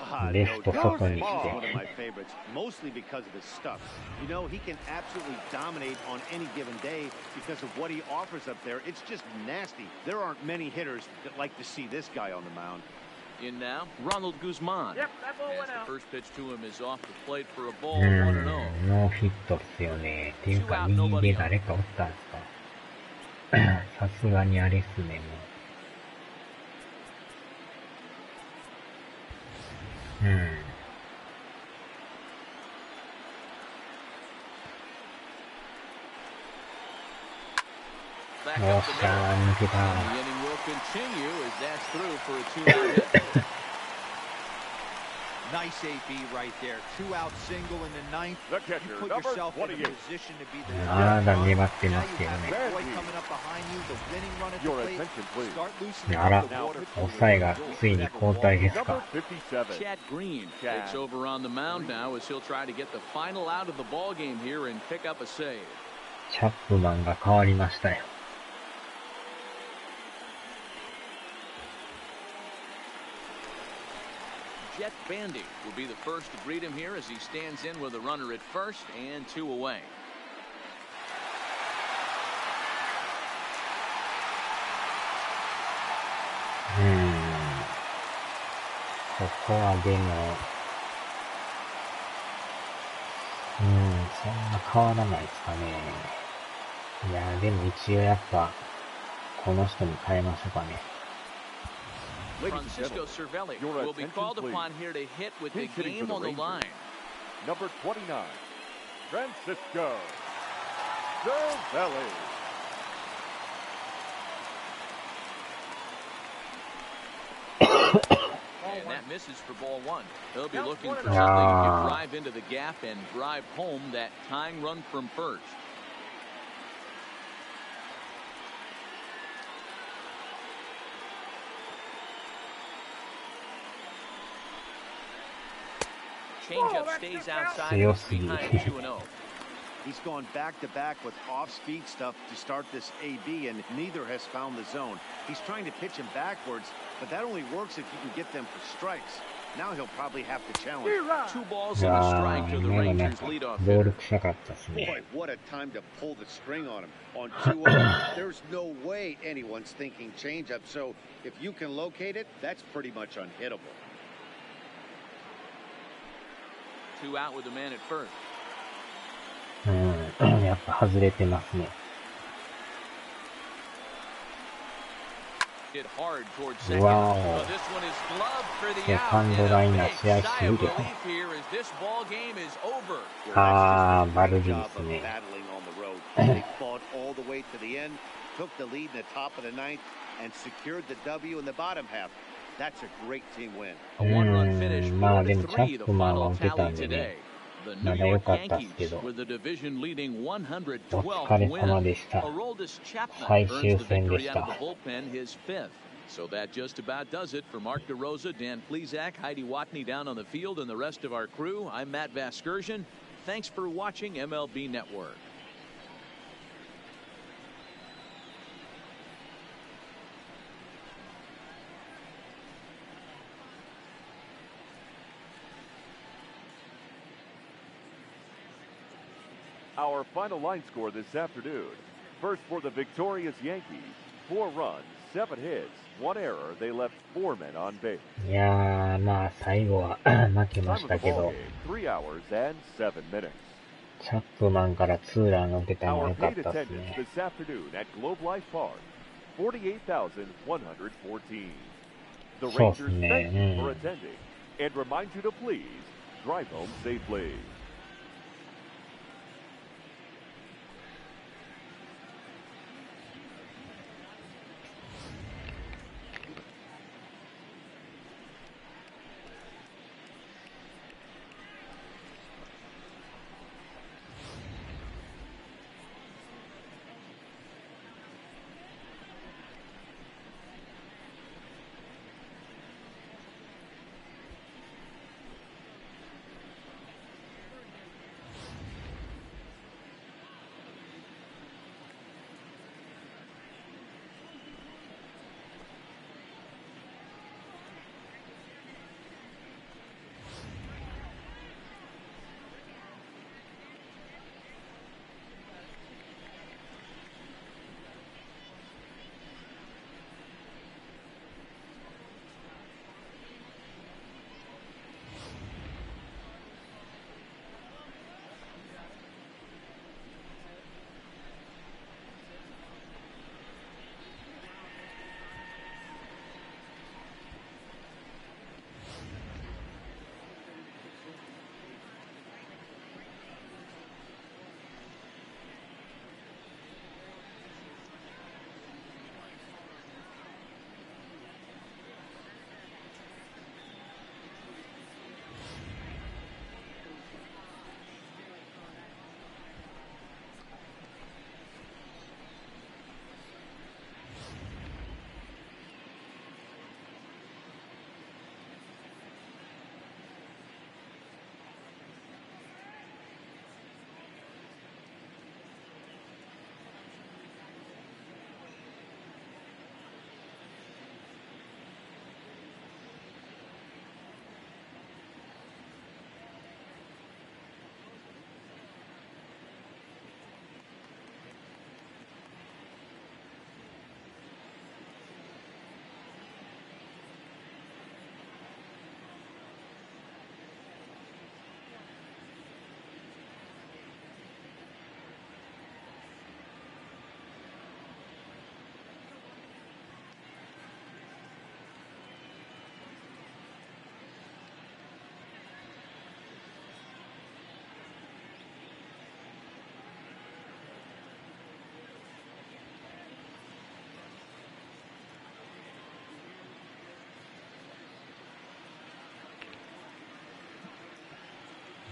No doubt. He's one of my favorites, mostly because of his stuff. You know, he can absolutely dominate on any given day because of what he offers up there. It's just nasty. There aren't many hitters that like to see this guy on the mound. In now, Ronald Guzman. Yep, that ball went As out. the first pitch to him is off the plate for a ball, 1-0. ノーヒットっすよね。っていうか、右で誰かおったんすか。さすがにあれっすね、もう。よっしゃー、抜けた。The inning will continue as that's through for a 2-out hit. Nice AB right there. 2-out single in the ninth. The catcher, you put number yourself in a 28. position to be the まだ粘ってますけどね。Your attention, please. あら、抑えがついに交代ですか。 Chad Green takes over on the mound now as he'll try to get the final out of the ball game here and pick up a save. チャップマンが変わりましたよ。Jet Bandy will be the first to greet him here as he stands in with a runner at first and 2 away. ここはでも、そんな変わらないですかね。いやーでも一応やっぱ、この人に変えましょうかね。Francisco Cervelli your will be attention, called please. upon here to hit with the He's hitting game for on the the line. Number 29, Francisco Cervelli. And that misses for ball one. He'll be looking for something Ah. to drive into the gap and drive home that tying run from first. Changeup stays outside and it's behind 2-0. He's gone back-to-back with off-speed stuff to start this AB, and neither has found the zone. He's trying to pitch him backwards, but that only works if you can get them for strikes. Now he'll probably have to challenge. 2 balls い and や a ー strike to the 今のなん Rangers か、 leadoff ボール hitter. 臭かったですね。 Boy, what a time to pull the string on him. On 2-0, there's no way anyone's thinking changeup, so if you can locate it, that's pretty much unhittable. 2 out with the man at first. やっぱ外れてますね。Hit hard towards second. Wow. So this one is gloved for the セ out. カンド And ラ a イナ big ー試合 sigh 終 of 了。 relief here as this ball game is over. Well, Ah, that's just a Baldi great job of ですね。 battling on the road. They fought all the way to the end, took the lead in the top of the ninth, and secured the W in the bottom half. That's a great team win. A 1-run finish, まあでもチャ 4-3, ッ the プマン final は打てた tally んでね、 today. The ま New だ良 York かったっすけ Yankees ど、 with the division leading お 112th 疲れ様 win. でした。 Aroldis Chapman 最 earns 終 the 戦で victory し out of た。 the bullpen, his 5th. So that just about does it for Mark DeRosa, Dan Plesac, Heidi Watney down on the field, and the rest of our crew. I'm Matt Vasgersian. Thanks for watching MLB Network. Our final line score this afternoon. First for the victorious Yankees, 4 runs, 7 hits, 1 error. They left 4 men on base. いやー、まあ最後は負けま Time し of た the け ball ど、 game, 3 hours and 7 minutes. チャップマンからツーランが出たのは Our 良かっ paid たです attendance ね。 this afternoon at Globe Life Park, 48,114. The そうっす Rangers ね。 thank you for attending and remind you to please drive home safely.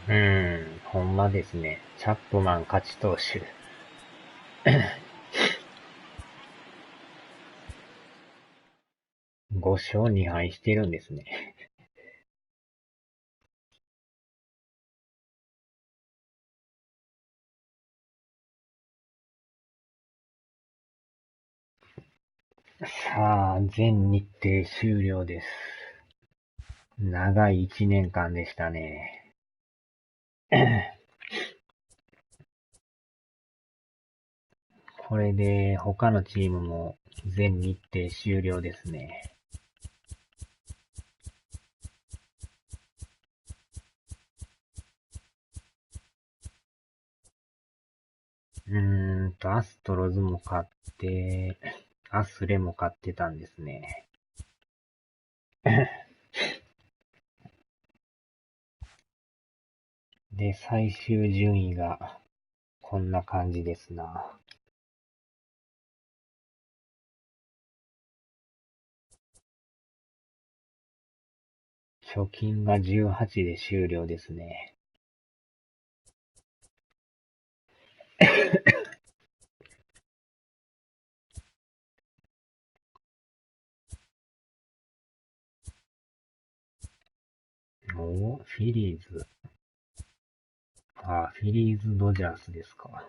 ほんまですね。チャップマン勝ち投手。5勝2敗してるんですね。さあ、全日程終了です。長い1年間でしたね。これで他のチームも全日程終了ですね。アストロズも勝って、アスレも勝ってたんですね。で、最終順位がこんな感じですな。貯金が18で終了ですね。フィリーズ。フィリーズドジャースですか。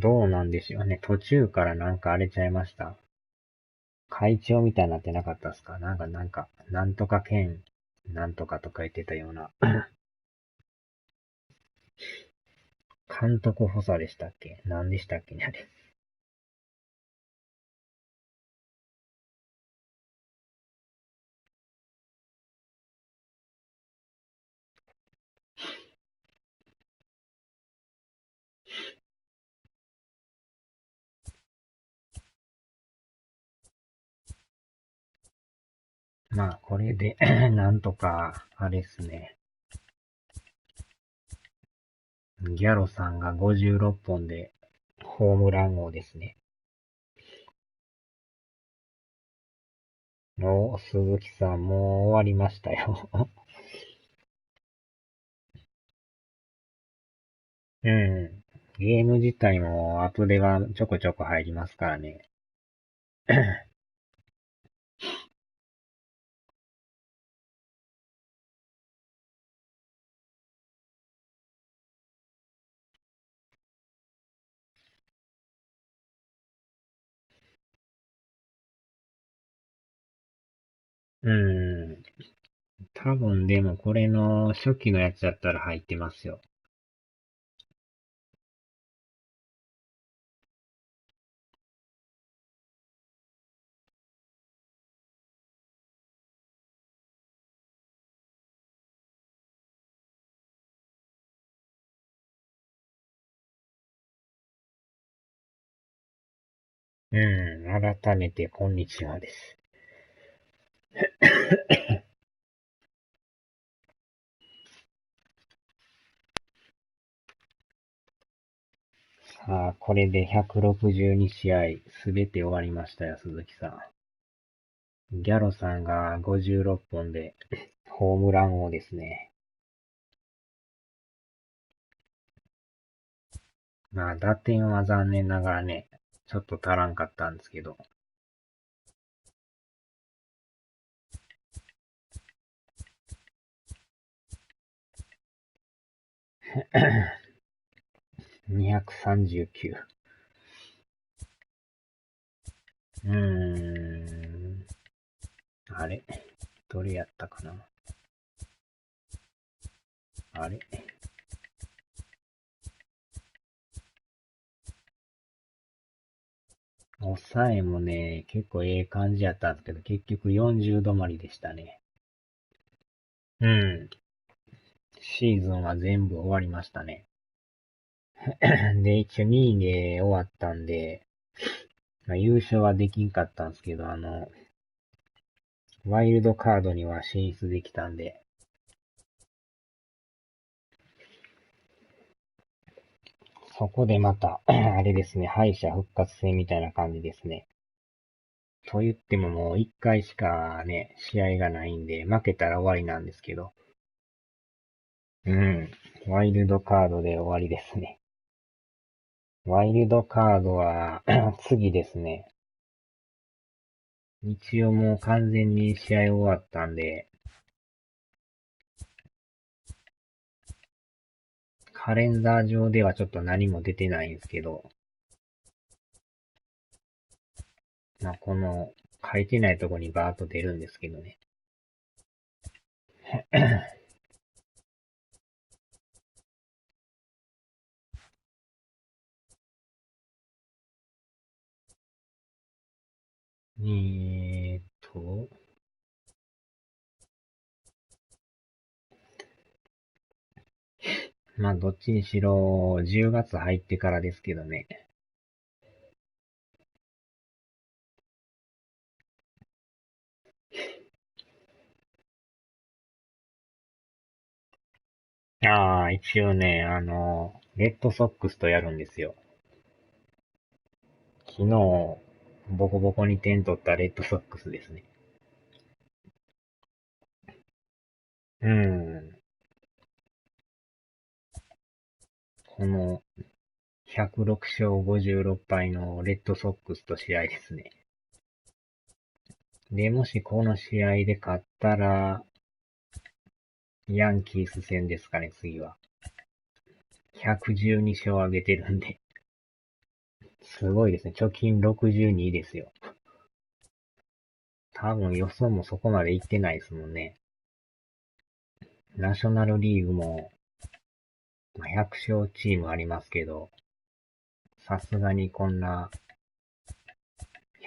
どうなんでしょうね。途中からなんか荒れちゃいました。会長みたいになってなかったっすか？なんか、なんとか県、なんとかとか言ってたような。監督補佐でしたっけ？何でしたっけね、あれ。まあ、これで、なんとか、あれっすね。ギャロさんが56本で、ホームラン王ですね。鈴木さん、もう終わりましたよ。うん。ゲーム自体もアプデがちょこちょこ入りますからね。うん。多分でもこれの初期のやつだったら入ってますよ。改めてこんにちはです。さあ、これで162試合すべて終わりましたよ、鈴木さん。ギャロさんが56本でホームラン王ですね。まあ、打点は残念ながらね、ちょっと足らんかったんですけど。239。あれどれやったかな。あれ抑えもね、結構ええ感じやったんですけど、結局40止まりでしたね。シーズンは全部終わりましたね。で、一応2位で終わったんで、優勝はできんかったんですけど、ワイルドカードには進出できたんで、そこでまた、あれですね、敗者復活戦みたいな感じですね。と言ってももう一回しかね、試合がないんで、負けたら終わりなんですけど、ワイルドカードで終わりですね。ワイルドカードは次ですね。一応もう完全に試合終わったんで、カレンダー上ではちょっと何も出てないんですけど、まあ、この書いてないとこにバーッと出るんですけどね。えーっと、まあ、どっちにしろ、10月入ってからですけどね。ああ、一応ね、レッドソックスとやるんですよ。昨日、ボコボコに点取ったレッドソックスですね。この、106勝56敗のレッドソックスと試合ですね。で、もしこの試合で勝ったら、ヤンキース戦ですかね、次は。112勝上げてるんで。すごいですね。貯金62ですよ。多分予想もそこまで行ってないですもんね。ナショナルリーグも、100勝チームありますけど、さすがにこんな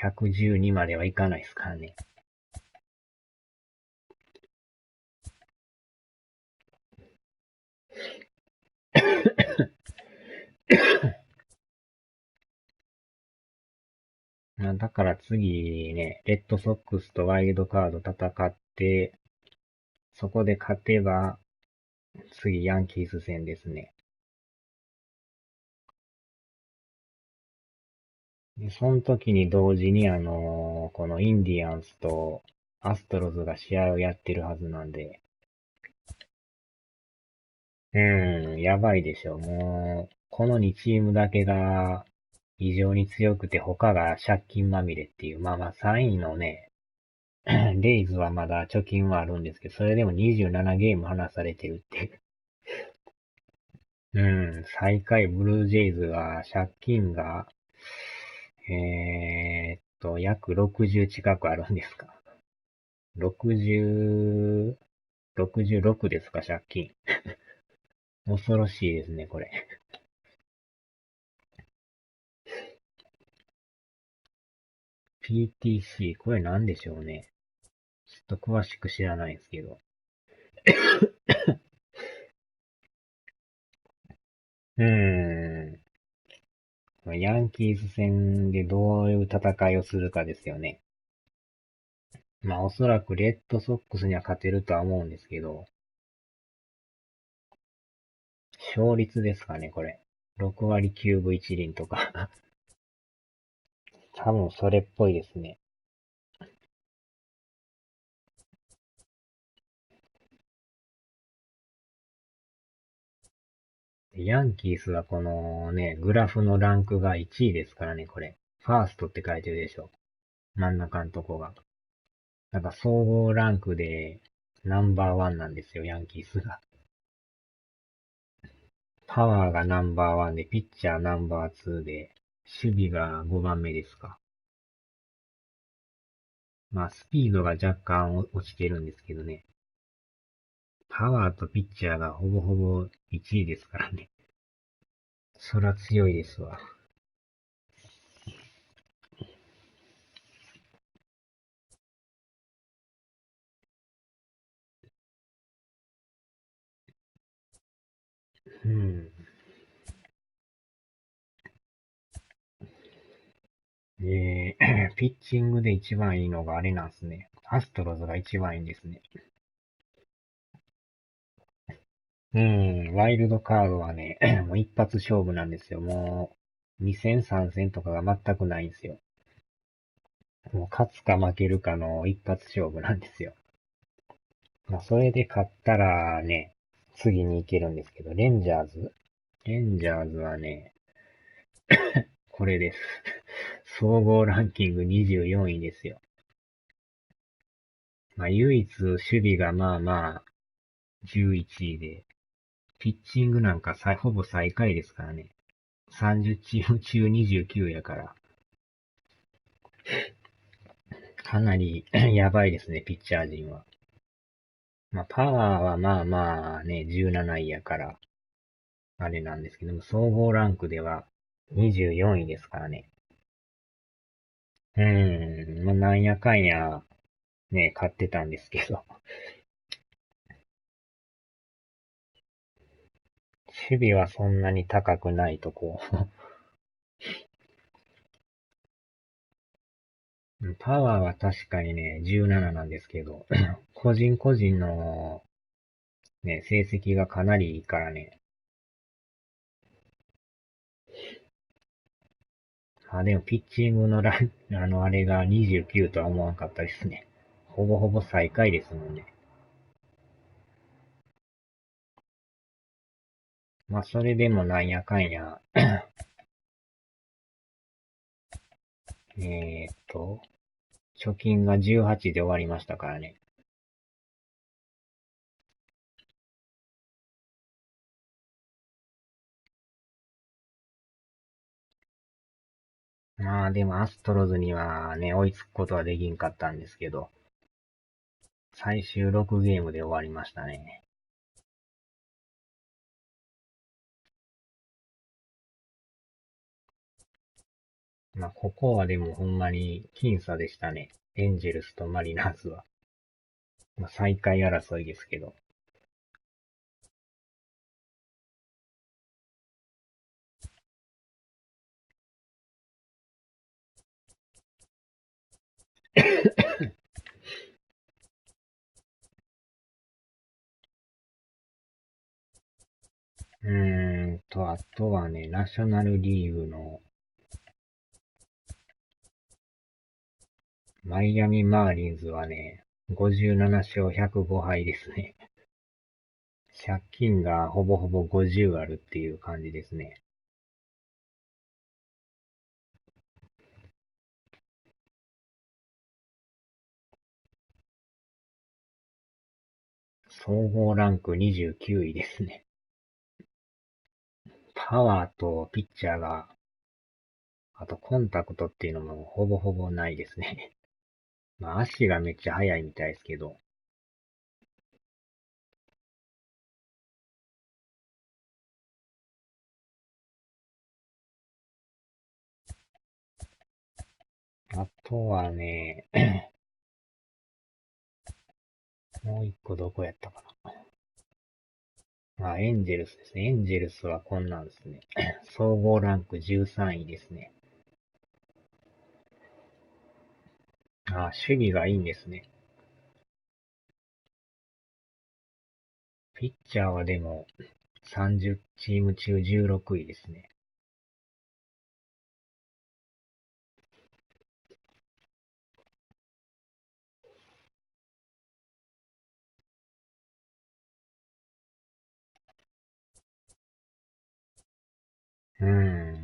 112まではいかないですからね。だから次ね、レッドソックスとワイルドカード戦って、そこで勝てば、次ヤンキース戦ですね。で、その時に同時にこのインディアンスとアストロズが試合をやってるはずなんで、やばいでしょ。もう、この2チームだけが異常に強くて他が借金まみれっていう、まあまあ3位のね、レイズはまだ貯金はあるんですけど、それでも27ゲーム離されてるって最下位ブルージェイズは借金が、約60近くあるんですか。60、66ですか、借金。恐ろしいですね、これ。PTC、これなんでしょうね。ちょっと詳しく知らないですけど。うーん。ヤンキース戦でどういう戦いをするかですよね。まあおそらくレッドソックスには勝てるとは思うんですけど、勝率ですかね、これ。6割9分1厘とか。多分それっぽいですね。ヤンキースはこのね、グラフのランクが1位ですからね、これ。ファーストって書いてるでしょ。真ん中のとこが。なんか総合ランクでナンバーワンなんですよ、ヤンキースが。パワーがナンバーワンで、ピッチャーナンバーツーで、守備が5番目ですか。まあ、スピードが若干落ちてるんですけどね。パワーとピッチャーがほぼほぼ1位ですからね。そら強いですわ。うん。ピッチングで一番いいのがあれなんですね。アストロズが一番いいんですね。ワイルドカードはね、もう一発勝負なんですよ。もう、2戦3戦とかが全くないんですよ。もう勝つか負けるかの一発勝負なんですよ。まあ、それで勝ったらね、次に行けるんですけど、レンジャーズはね、これです。総合ランキング24位ですよ。まあ、唯一守備がまあまあ、11位で、ピッチングなんかほぼ最下位ですからね。30チーム中29やから。かなりやばいですね、ピッチャー陣は。まあ、パワーはまあまあね、17位やから、あれなんですけども、総合ランクでは24位ですからね。まあ、なんやかんや、ね、勝ってたんですけど。守備はそんなに高くないとこ。パワーは確かにね、17なんですけど、個人個人のね、成績がかなりいいからね。でもピッチングのあれが29とは思わなかったですね。ほぼほぼ最下位ですもんね。まあ、それでもなんやかんや、貯金が18で終わりましたからね。まあ、でもアストロズにはね、追いつくことはできんかったんですけど、最終6ゲームで終わりましたね。まあ、ここはでもほんまに僅差でしたね。エンジェルスとマリナーズは。まあ、最下位争いですけど。あとはね、ナショナルリーグのマイアミマーリンズはね、57勝105敗ですね。借金がほぼほぼ50あるっていう感じですね。総合ランク29位ですね。パワーとピッチャーが、あとコンタクトっていうのもほぼほぼないですね。まあ足がめっちゃ速いみたいですけど。あとはね、もう一個どこやったかな。エンジェルスですね。エンジェルスはこんなんですね。総合ランク13位ですね。守備がいいんですね。ピッチャーはでも30チーム中16位ですね。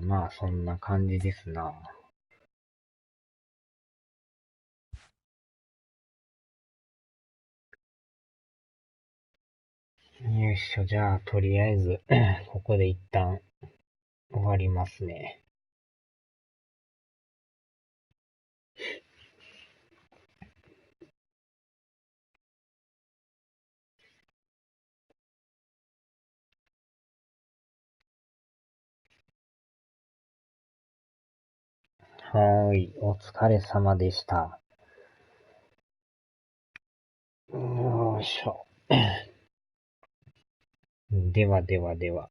まあそんな感じですな。よいしょ、じゃあとりあえずここで一旦終わりますね。はーい、お疲れ様でした。よいしょ。ではではでは。